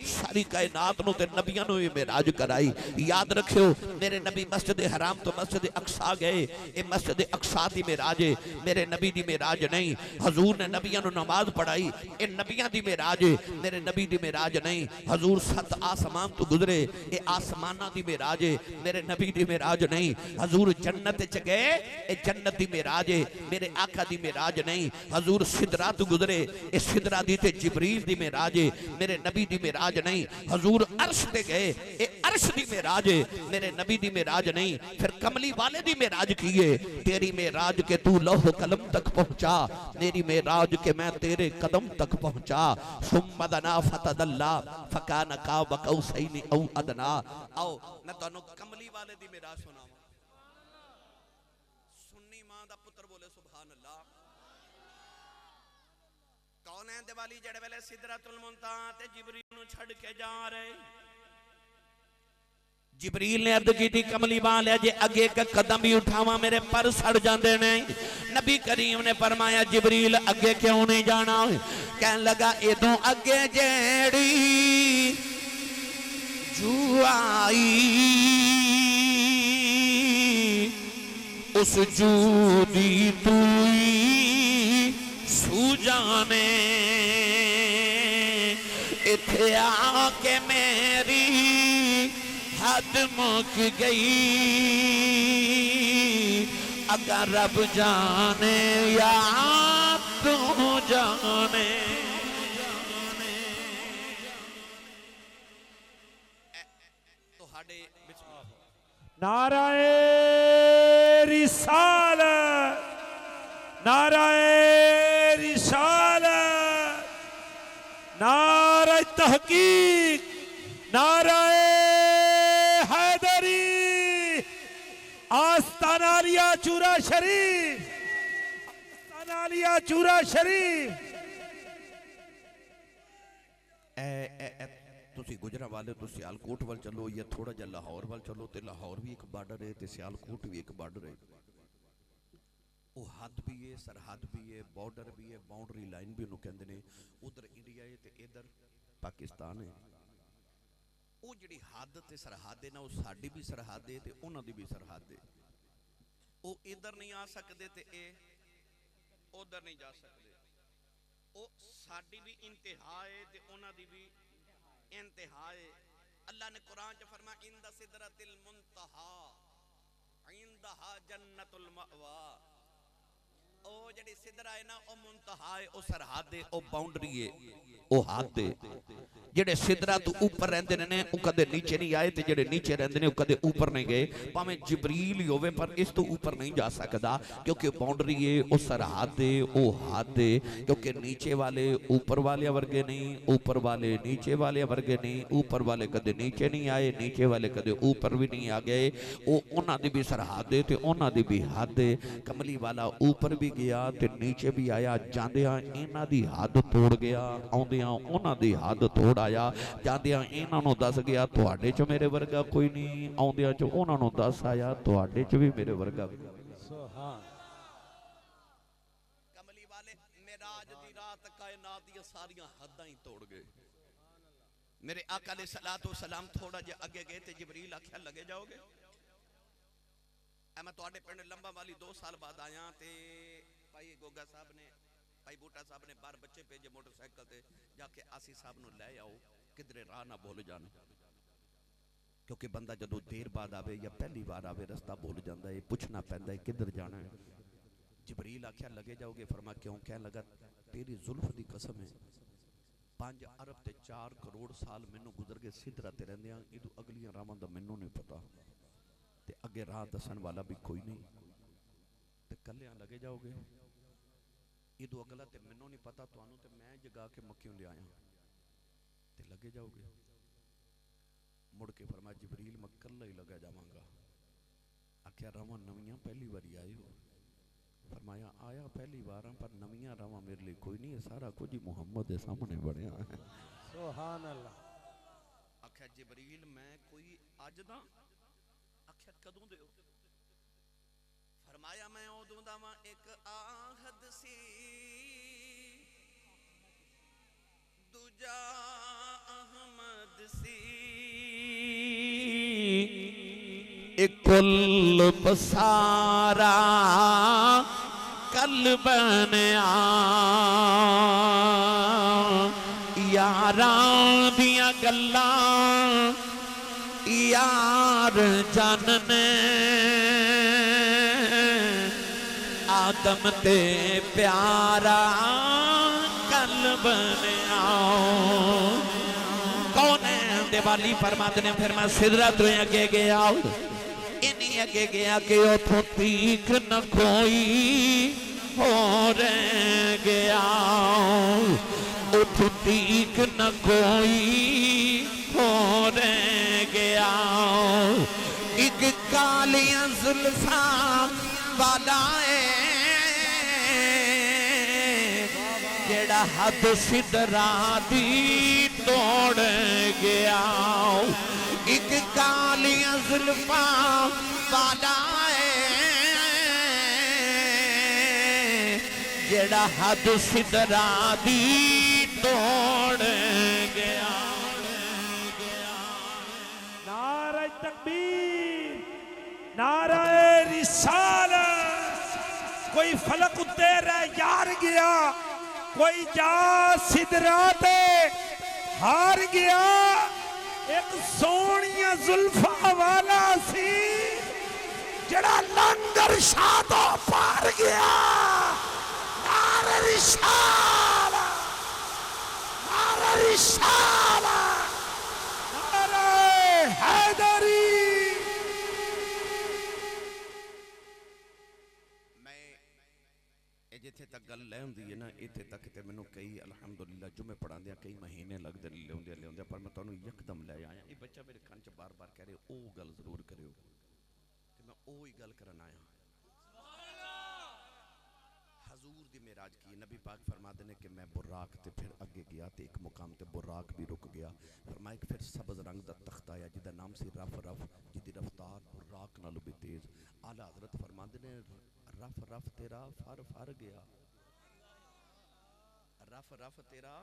सारी कायनात नूं ते नबियां नूं भी मेराज कराई। याद रखियो मेरे नबी मस्जिद हराम तो मस्जिद अक्सा गए, ये मस्जिद अक्सा दी मेराज है, मेरे नबी दी मेराज नहीं। हजूर ने नबियां नूं नमाज पढ़ाई, ये नबियां दी मेराज है, मेरे नबी दी मेराज नहीं। हजूर 7 आसमान तो गुजरे, ये आसमाना दी मेराज है, मेरे नबी दी मेराज नहीं। हजूर जन्नत च गए, ये जन्नत दी मेराज है, मेरे आका दी मेराज नहीं। हजूर सिदरा तो गुजरे, ये सिदरा दी ते जिब्रील दी मेराज है, मेरे नबी दी मेराज नहीं। हजूर अर्श ते गए, ये अर्श दी मेराज है, मेरे नबी दी मेराज नहीं। फिर कमली वाले दी मेराज की है, तेरी मेराज के तू लौह कलम तक पहुंचा, मेरी मेराज के मैं तेरे कदम तक पहुंचा। सुम्मदना फतदल्ला फकान काब कौसैन औ अदना। आओ मैं तुहानू कमली वाले दी मेराज सुनावां। सुन्नी मां दा पुत्र बोले सुभान अल्लाह। कौन है दिवाली जेड़े वेले सिदरतुल मुंतहा ते जिब्रील नूं छड़ के जा रहे। जिब्रील ने अर्ज की कमली वाले जे अगे एक कदम भी उठावा मेरे पर सड़ जाते ने। नबी करीम ने फरमाया जिब्रील अगे क्यों नहीं जाना। कहने लगा इदों अगे जेड़ी जुआई उस जूदी तूई सूजाने। इथे आके मेरी हद मुक गई, अगर रब जाने या तू जाने। नाराए रिसालत, नाराए रिसालत, नाराए तहकीक, नाराए हैदरी, आस्ताना लिया चूरा शरीफ, आस्ताना लिया चूरा शरीफ। तुसी गुजरा वाले तो सियालकोट वाल चलो या थोड़ा जा लाहौर वाल चलो, तो लाहौर भी एक बार्डर है तो सियालकोट भी एक बार्डर है। वो हद भी है, सरहद भी है, बॉर्डर भी है, बाउंड्री लाइन भी उन्होंने कहते हैं। उधर इंडिया है तो इधर पाकिस्तान है। वो जी हद ते सरहद है ना, वो साडी भी सरहद है तो उन्होंने भी सरहद है। वो इधर नहीं आ सकते तो ये उधर नहीं जा सकते। वो साडी भी इंतहा है तो उन्होंने भी इंतहा है। अल्लाह ने कुरान च फरमाया इंद सिदरतिल मुंतहा इंदहा जन्नतुल मअवा। ओ जड़ी सिदरा है ना, ओ मुंतहा है, ओ सरहद है, ओ बाउंड्री है, ओ हद है। जेडे सिदरा तो ऊपर रहंदे ने वो कदे नीचे नहीं आए, ते जेडे नीचे रहंदे ने वो कदे ऊपर नहीं गए। भावें जिब्रील ही होवे पर इस तो ऊपर नहीं जा सकदा, क्योंकि बाउंड्री है, ओ सरहद है, ओ हद है। क्योंकि नीचे वाले ऊपर वाले वर्गे नहीं, ऊपर वाले नीचे वाले वर्गे नहीं, ऊपर वाले कदे नीचे नहीं आए, नीचे वाले कदे ऊपर भी नहीं आ गए। वो उन्हां दी भी सरहद है ते उन्हां दी भी हद है। कमली वाला ऊपर भी गया ते नीचे भी आया, जांदियां इन्हां दी हद तोड़ गया, आउंदियां उन्हां दी हद तोड़ आया। जांदियां इन्हां नूं दस गया तुहाडे च मेरे वर्गा कोई नहीं, आउंदियां च उन्हां नूं दस आया तुहाडे च भी मेरे वर्गा। कमली वाले मेराज दी रात कायनात दी सारियां हद्दां ही तोड़ गए। मेरे आका ने सलातो सलाम थोड़ा जे अगे गए ते जिब्रील आख्या लगे जाओगे। मैं तुहाडे पिंड लंबा वाली 2 साल बाद आया ते भाई गोगा साहब ने, भाई बूटा साहब ने बाहर बच्चे भेजे मोटरसाइकिल ते जाके आसी साहब नूं ले आओ, किधरे राह ना भूल जाना। क्योंकि बंदा जदों देर बाद आवे या पहली बार आवे रास्ता भूल जाता है, पूछना पैंदा है किधर जाना है। जिब्रील आख्या लगे जाओगे। फरमा क्यों? कह लगा तेरी जुल्फ दी कसम है 5 अरब ते 4 करोड़ साल मैनू गुजर गए सिदरा ते रहिंदियां, इदों अगलियां राहां दा मैनू नहीं पता ते अगे राह दसन वाला भी कोई नहीं, ते कल्लियां लगे जाओगे। इदों अगला ते मैनू नहीं पता, तुहानू ते मैं जगा के मक्कियों ले आया ते लगे जाओगे। मुड़ के फरमाया जिब्रील मैं कल्ला ही लगा जावांगा। आख्या रावां नवियां पहली बारी आए हो। फरमाया आया पहली बार पर नवियां रावां मेरे लिए कोई नहीं है, सारा कुछ ही मुहम्मद के सामने बनया है। सुभान अल्लाह। आख्या जिब्रील मैं कोई अज दा? आख्या कदों दे हो? फरमाया मैं उदों दा वां एक आहद सी दूजा अहमद सी एक कुल पसारा कल बनया यारां दियां गल्लां यार जानने आदम ते प्यारा कल बनया कौन है दिवाली फरमाते ने फिर मैं सिदरा तो अगे गया इन्हीं अगे गया कि उथों तीख न कोई हो रह गया उथों तीख न कोई हो रह गया एक कालियां जुल्फा वाला जेड़ा हद सिदरा दी तोड़ गया एक कालियां जुल्फा वाला जेड़ा हद सिदरा दी तोड़ गया नारे तकबीर नारे रिसालत कोई फलक उत्ते रह यार गया कोई जा सिदरा ते हार गया एक सोनिया जुल्फा वाला सी जड़ा लंगर शाह तो पार गया नारे रिसालत नारे रिसालत नारे हैदरी जिथे तक गल लै होंदी है ना इत्थे तक ते मैनू कई अलहमदुलिल्लाह जुमे पढ़ांदे कई महीने लगते लिया पर मैं तुहानू यकदम लै आया ये बच्चा मेरे कान च बार बार कह रहे ओ गल जरूर करियो ते मैं ओ ही गल करन आया हजूर दी मेराज की नबी पाक फरमाते ने कि मैं बुराक ते फिर अगे गया ते एक मुकाम ते बुराक भी रुक गया फरमाया कि फिर सबज रंग दा तख्त आया जिहदा नाम सी रफ रफ जिहदी रफ्तार बुराक नालों भी तेज आला हजरत फरमाते ने रफ रफ तेरा फर फर गया रफ रफ तेरा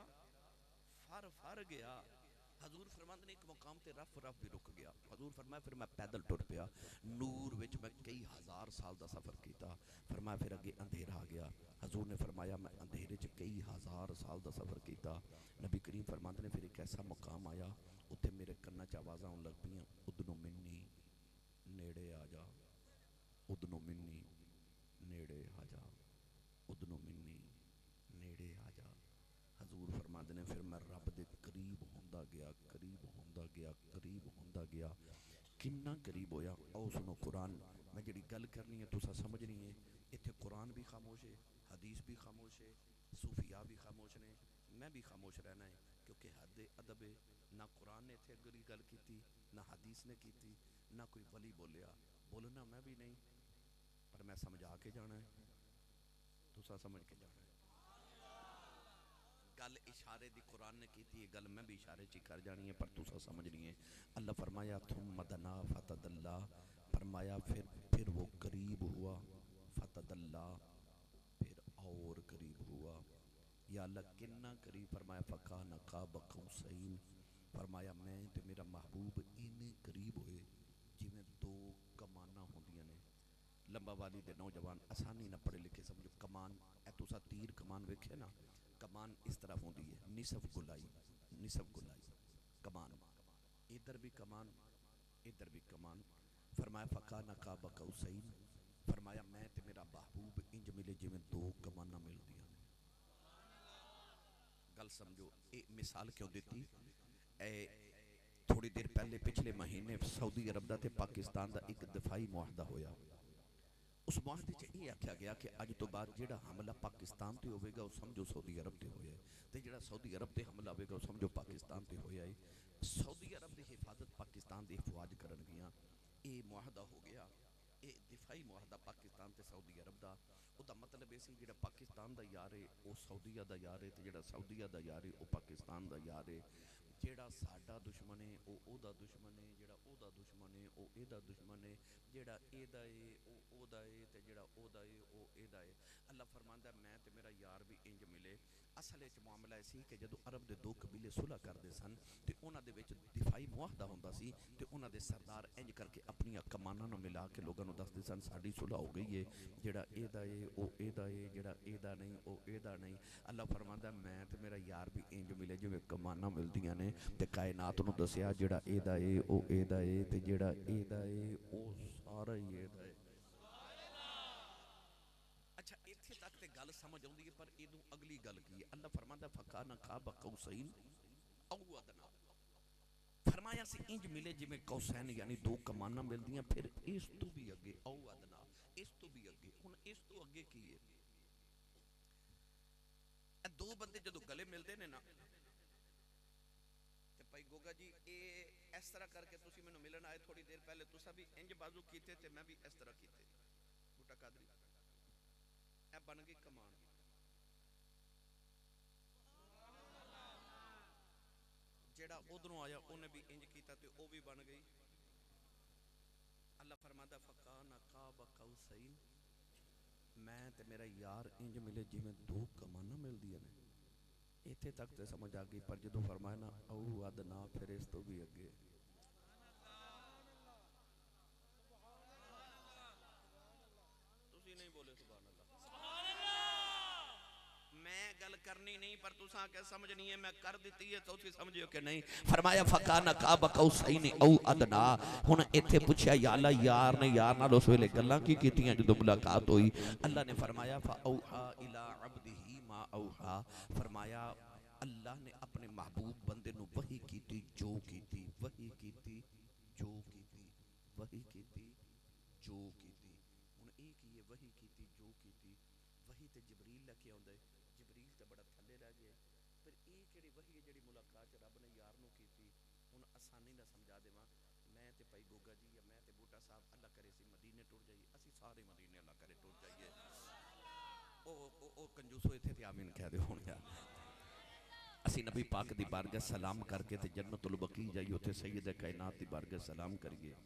फर फर गया हजूर फरमाते ने एक मुकाम ते रफ रफ भी रुक गया हजूर फरमाया फिर मैं पैदल टुर पिया नूर विच मैं कई हजार साल का सफर किया फरमाया फिर अगे अंधेरा आ गया हजूर ने फरमाया मैं अंधेरे च कई हजार साल का सफर किया नबी करीम फरमाते ने फिर एक ऐसा मुकाम आया उत्थे मेरे कन्ना च आवाज़ां आउण लग पईयां उदनों मिन्नी नेड़े आ जा उदनों मिन्नी नेड़े आ जा उदनों मिन्नी नेड़े आ जा हजूर फरमाते ने फिर मैं रब दे करीब होंदा गया करीब होंदा गया करीब होंदा गया किन्ना करीब होया आओ सुनो कुरान मैं जिहड़ी गल करनी है तुसा समझनी है इत्थे कुरान भी खामोश है हदीस भी खामोश है सूफिया भी खामोश ने मैं भी खामोश रहना है क्योंकि हद अदब है ना कुरान ने इत्थे अगली गल की ना हदीस ने की ना कोई वली बोलिया बोलना मैं भी नहीं पर मैं समझा के जाना है तुसा समझ के जाना है गल इशारे दी कुरान ने की थी गल मैं भी इशारे च कर जानी है पर तुसा समझनी है अल्लाह फरमाया तुम मदना फतदल्ला फरमाया फिर वो करीब हुआ फतदल्ला फिर और करीब हुआ या अल्लाह किन्ना करीब फरमाया फकाना काब कौसैन फरमाया मैं ते मेरा महबूब इन्ने करीब होए जिवें दो कमाना होंदियां ने लंबा वाली दे नौजवान आसानी ना पढ़े लिखे समझो कमान ए तुसा तीर कमान वेखे ना कमान इस तरफ होंदी है निसफ गुलाई कमान इधर भी कमान फरमाया फकाना काब कौसैन फरमाया मैं ते मेरा महबूब इंज मिले जिवें दो कमाना मिलदियां ने गल समझो ये मिसाल क्यों दी थोड़ी देर पहले पिछले महीने सऊदी अरब दा ते पाकिस्तान का एक दफाई मुआहदा होया उस मुआहदे च ये आख्या गया कि अज तो बाद जिहड़ा हमला पाकिस्तान ते होवेगा वो समझो सऊदी अरब ते होया ते जिहड़ा सऊदी अरब ते हमला होवेगा वो समझो पाकिस्तान ते होया है सऊदी अरब की हिफाजत पाकिस्तान की फौज करन गियां ये मुआहदा हो गया ये दिफाई मुआहदा पाकिस्तान ते सऊदी अरब का उसका मतलब ये सी जिहड़ा पाकिस्तान का यार है वो सऊदीया का यार है ते जिहड़ा सऊदीया का यार है वो पाकिस्तान का यार है जेड़ा साडा दुश्मन है वो ओदा दुश्मन है जेड़ा ओदा दुश्मन है वो एदा दुश्मन है जेड़ा एदा है वो ओदा है ते जेड़ा ओदा है वो एदा है अल्लाह फरमांदा मैं ते मेरा यार भी इंज मिले ਅਸਲ ਵਿੱਚ ਮਾਮਲਾ ਇਹ ਸੀ ਕਿ ਜਦੋਂ ਅਰਬ ਦੇ ਦੋ ਕਬੀਲੇ ਸੁਲ੍ਹਾ ਕਰਦੇ ਸਨ ਤੇ ਉਹਨਾਂ ਦੇ ਵਿੱਚ ਦਿਫਾਈ ਮੁਆਹਦਾ ਹੁੰਦਾ ਸੀ ਤੇ ਉਹਨਾਂ ਦੇ ਸਰਦਾਰ ਇੰਜ ਕਰਕੇ ਆਪਣੀਆਂ ਕਮਾਨਾਂ ਨੂੰ ਮਿਲਾ ਕੇ ਲੋਕਾਂ ਨੂੰ ਦੱਸਦੇ ਸਨ ਸਾਡੀ ਸੁਲ੍ਹਾ ਹੋ ਗਈ ਏ, ਜਿਹੜਾ ਇਹਦਾ ਏ ਉਹ ਇਹਦਾ ਏ, ਜਿਹੜਾ ਇਹਦਾ ਨਹੀਂ ਉਹ ਇਹਦਾ ਨਹੀਂ। ਅੱਲਾ ਫਰਮਾਉਂਦਾ ਮੈਂ ਤੇ ਮੇਰਾ ਯਾਰ ਵੀ ਇੰਜ ਮਿਲੇ ਜਿਵੇਂ ਕਮਾਨਾਂ ਮਿਲਦੀਆਂ ਨੇ, ਤੇ ਕਾਇਨਾਤ ਨੂੰ ਦੱਸਿਆ ਜਿਹੜਾ ਇਹਦਾ ਏ ਉਹ ਇਹਦਾ ਏ, ਤੇ ਜਿਹੜਾ ਇਹਦਾ ਏ ਉਹ ਸਾਰਾ ਹੀ ਇਹਦਾ ਏ। अच्छा इत्थे तक ते गल समझ आउंदी है, पर इदू अगली गल की है। अल्लाह फरमांदा फकाना काब कौसैन औ अदना, फरमाया सी इंज मिले जिवें कौसैन यानी दो कमाना मिलदियां, फिर इस तो भी अगे औ अदना, इस तो भी अगे। हुण इस तो अगे की है? दो बंदे जदों गले मिलदे ने ना ते भाई गोगा जी ये इस तरह करके तुसीं मैनूं मिलन आए, थोड़ी देर पहले तुसां भी इंज बाजू कीते ते मैं भी इस तरह कीते। बूटा कादरी बन गई कमान। जेड़ा उधरों आया उन्हें भी इंज किया तो वह भी बन गई। अल्लाह फरमादा फकाना काब कौसैन, मैं ते मेरा यार इंज मिले जिवें दो कमाना मिलदियां ने। इत्थे तक तो समझ आ गई, पर जो फरमाया ना औ अदना, फिर इस तो भी अगे। तुसीं नहीं बोले सुभान अल्लाह। मैं गल करनी नहीं, पर तुसां क्या समझनी है, मैं कर दी है तो समझियो कि नहीं। फरमाया फकाना काब कौसैन औ अदना। हुण इत्थे पूछया या अल्लाह यार ने यार नाल उस वेले गल्लां की कीतियां जदों मुलाकात हुई? अल्लाह ने फरमाया फऔहा इला अब्दिही मा औहा, फरमाया अल्लाह ने अपने महबूब बंदे नूं वही कीती जो कीती, वही कीती जो कीती, वही कीती जो कीती। हुण इह की है वही कीती जो कीती? वही ते जबरील लैके आउंदा है, जबरील तो बड़ा थले रह गया, फिर ये किहड़ी वही है जिहड़ी मुलाकात रब ने यार नूं कीती? हुण आसानी नाल समझा देवां, मैं ते भाई गोगा जी या मैं ते बूटा साहब अल्लाह करे सी मदीने टुर जाइए, असीं सारे मदीने अल्लाह करे टुर जाइए। ओ कंजूसो इत्थे ते आमीन कह दे हुण यार। असीं नबी पाक दी बारगाह सलाम करके ते जन्नतुल बकी जाइए, उत्थे सैयद कायनात दी बारगाह सलाम करिए।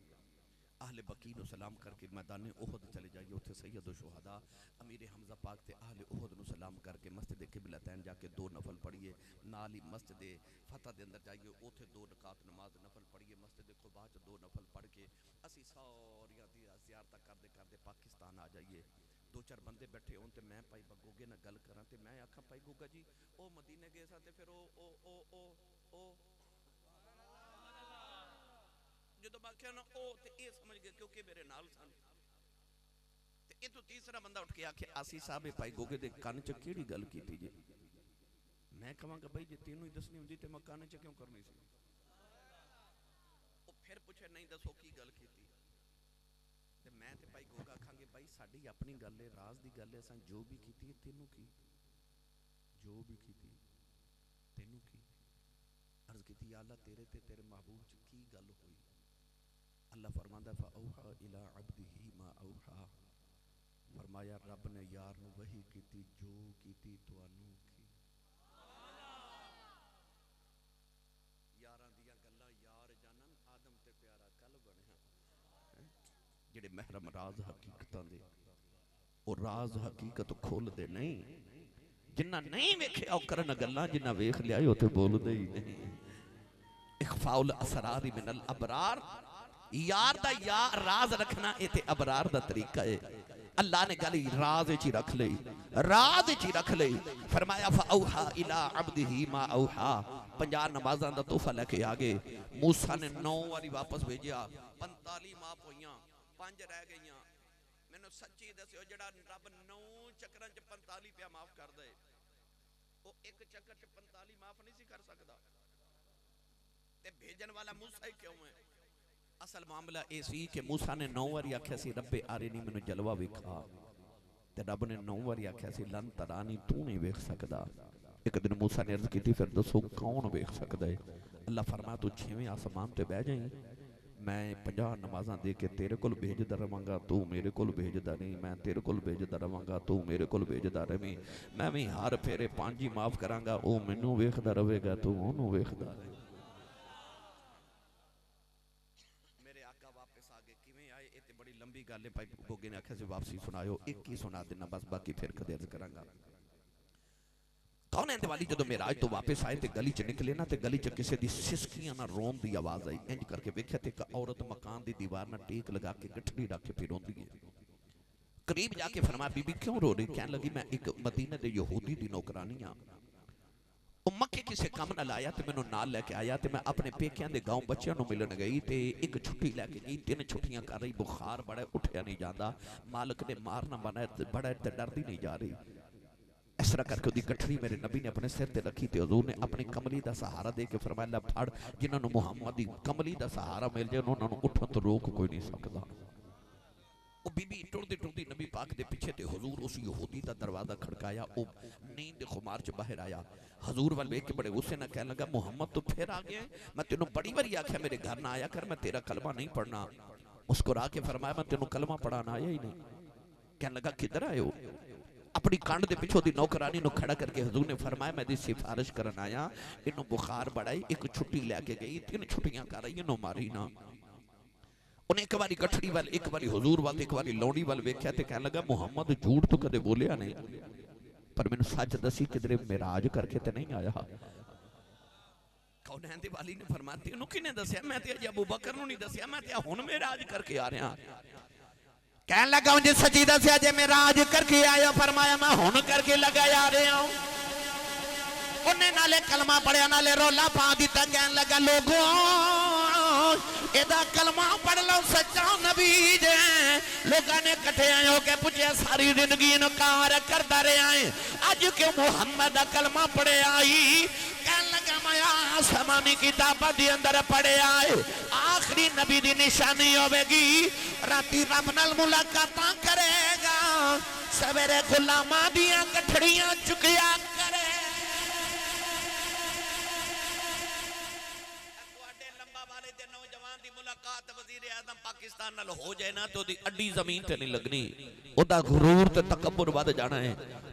आहले बकी नूं सलाम करके मैदान उहद चले जाइए, उत्थे सैयद शुहदा अमीर हमजा पाक ते आहले उहद नूं सलाम करके मस्जिद किबलतैन जाके दो नफल पढ़िए। नाल ही मस्जिद फतह दे अंदर जाइए, उत्थे दो रकात नमाज नफल पढ़िए। मस्जिद कुबा च दो नफल पढ़ के असीं सारियां दी ज़ियारत करदे करदे पाकिस्तान आ जाइए। दो चार बंदे बैठे होन ते मैं भाई गोगे नाल गल करां ते मैं आखां भाई गोगा जी ओ मदीने गए सन ते फिर ओ जो आख्या ना ओ ते ये समझ गए क्योंकि मेरे नाल सन। ते ये तो तीसरा बंदा उठ के आखे आसी साहब भाई गोगे दे कान च केड़ी गल कीती जी? मैं कहांगा भाई जे तेनू ही दसनी हुंदी ते मैं कान च क्यों करनी सी? ओ फिर पूछे नहीं दसो की गल कीती? ते मैं ते भाई गोगा आखांगे भाई साडी अपनी गल है, राज दी गल है, असां जो भी कीती तेनू की, जो भी कीती तेनू की। अर्ज कीती या अल्लाह तेरे ते तेरे महबूब च की गल हुई? अल्लाह फरमांदा फऔहा इला अब्दिही मा औहा, फरमाया रब ने यार नूं वही कीती जो कीती तुहानू की। यारां दियां गल्लां यार जानन आदम ते प्यारा कल बनिया। जिहड़े महरम राज हकीकतां दे ओ राज हकीकत खोलदे नहीं, जिन्ना नहीं वेखिया ओ करन गल्लां, जिन्ना वेख लिया ओ ते बोलदे ही नहीं। इखफाउल असरार मिनल अबरार, यार दा यार राज रखना ये ते अबरार दा तरीका है। अल्लाह ने गल राज च रख लई, राज च रख लई। फरमाया फऔहा इला अब्दिही मा औहा, 50 नमाज़ां दा तोहफा लेके आ गए। मूसा ने 9 वारी वापस भेजिया, 45 माफ होइयां, 5 रह गईयां। मैनू सच्ची दस्यो जेड़ा रब 9 चक्रां च 45 पिया माफ कर दे, वो एक चक्कर च 45 माफ नहीं सी कर सकदा? ते भेजन वाला मूसा ही क्यों है? असल मामला ये सी कि मूसा ने 9 बारी आख्या सी रब्बे आरे नहीं मैनू जलवा विखा, ते रब ने 9 बारी आख्या सी लन तरानी तू नहीं वेख सकदा। एक दिन मूसा ने अर्ज की फिर दसो कौन वेख सकदा है? अल्लाह फरमाया तू 6वें आसमान ते बह जाई, मैं 50 नमाज़ां दे के तेरे कोल भेजदा रवांगा, तू मेरे कोल भेजदा नहीं, मैं तेरे कोल भेजदा रवांगा, तू मेरे कोल भेजदा रवीं। मैं भी हर फेरे 5 ही माफ करांगा, ओ मैनू वेखदा रवेगा, तू ओनू वेखदा रहे। मेरे आका वापस आ गए, किवें आए? ये ते बड़ी लंबी गल है, भाई गोगे ने आख्या सी वापसी सुनायो, एक ही सुना देना बस, बाकी फिर कदे अर्ज करांगा। कौन है दिवाली जो मेराज तो वापस आए तो गली च निकले ना, तो गली च किसी की सिसकियां ना रोन की आवाज़ आई। इंज करके वेख्या तो एक औरत मकान की दीवार ना टेक लगा के गठड़ी रख के फिर रोंदी है। करीब जाके फरमाया बीबी क्यों रो रही? कहने लगी मैं एक मदीने दे यहूदी दी नौकरानी हाँ, मक्के किसी काम न लाया तो मैनू नाल लैके आया, तो मैं अपने पेकियां दे गांव बच्चों को मिलन गई, तो एक छुट्टी लैके गई, 3 छुट्टियां कर रही, बुखार बड़ा उठया नहीं जाता, मालक ने मारना बना बड़ा तो डरदी नहीं जा रही। इस तरह करके उसकी गठड़ी मेरे नबी ने अपने सिर ते रखी, तो हजूर ने अपनी कमली का सहारा दे के फरमाया ला फड़, जिन्होंने मुहम्मद की कमली का सहारा मिल जाए उन्होंने उठन तो रोक कोई नहीं सकता। वो बीबी टुरदी टुरदी नबी पाक के पीछे ते हजूर उस यहूदी का दरवाजा खड़काया, वो नींद खुमार च बाहर आया, हजूर वाल वेख के बड़े गुस्से न कहने लगा मुहम्मद तो फिर आ गया, मैं तेन बड़ी बारी आख्या मेरे घर ना आया कर, मैं तेरा कलमा नहीं पढ़ना। मुस्कुरा के फरमाया मैं तेन कलमा पढ़ाना आया ही नहीं। कहने लगा किधर आए हो? अपनी कंड के पिछों की नौकरानी को खड़ा करके हजूर ने फरमाया मैं सिफारिश करन आया, इनू बुखार बढ़ाई, एक छुट्टी लैके गई, 3 छुट्टियां कर रही, इनू मारी ना। उन्हें एक बारी गठड़ी वाल, एक बारी हजूर वाल, एक बारी लौड़ी वाल वेख्या तो कहने लगा मुहम्मद झूठ तो कदे बोलिया नहीं, पर मैनू सच दसी किधरे मेराज करके तो नहीं आया। कौन है दिवाली ने फरमाया तेनू किने दसिया? मैं ते अजे अबू बकर नू नहीं दसिया, मैं ते हुण मेराज करके आ रहा। कहने लगा मुझे सच्ची दसिया जे मेराज करके आया? फरमाया मैं हुण करके लगा आ रहा हूं। उन्हें नाले कलमा पढ़िया नाले रोला पा दिता, कहने लगा लोगों एदा कलमा पढ़ लो सच्चा नबी जे। लोगों ने कट्ठे होके पूछे सारी जिंदगी इनकार करता रहा है, अज क्यों मुहम्मद दा कलमा पढ़े आई? कहने लगा मैं आसमानी किताबां दे अंदर पढ़े आए, आखिरी नबी दी निशानी होवेगी, राती रब नाल मुलाकातां करेगा, सवेरे गुलामां दियां गठड़ियां चुकिया करे। पाकिस्तान नाल हो जाए ना तो अड्डी जमीन ते नहीं लगनी, ओदा गुरूर ते तकब्बुर वध जाना है।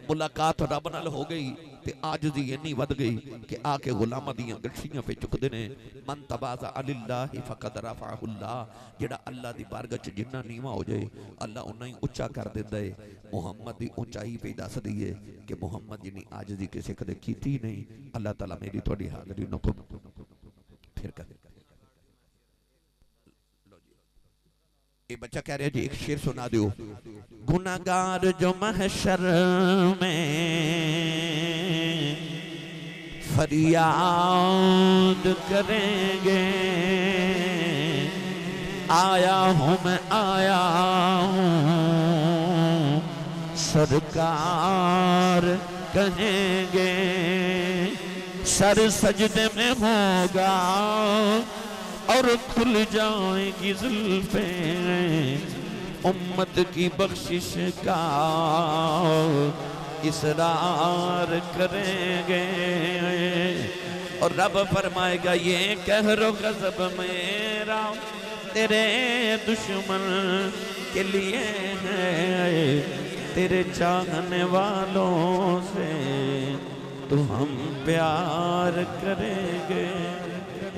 मुलाकात रब नाल हो गई ते आजजी इन्नी वध गई कि आके गुलामां दियां गठड़ियां पे चुकदे ने। मन तबाज़ा अलिल्लाहि फकद रफ़अहुल्लाह, जेड़ा अल्लाह दी बारगाह च जिन्ना नीवा हो जाए अल्लाह उन्ना ही उच्चा कर दिंदा है। मुहम्मद दी ऊंचाई पे दस दी है कि मुहम्मद जिन्नी आजजी किसी कदे कीती नहीं। अल्लाह ताला मेरी तुहाडी हाज़री नूं फिर कर। ये बच्चा कह रहा जी एक शेर सुना दो। गुनाहगार जो महशर में फरियाद करेंगे, आया हूँ मैं आया हूँ सरकार कहेंगे, सर सजदे में होगा और खुल जाएगी जुल्फे, उम्मत की बख्शिश का इसरार करेंगे। और रब फरमाएगा ये कहरो गज़ब मेरा तेरे दुश्मन के लिए है, तेरे चाहने वालों से तो हम प्यार करेंगे।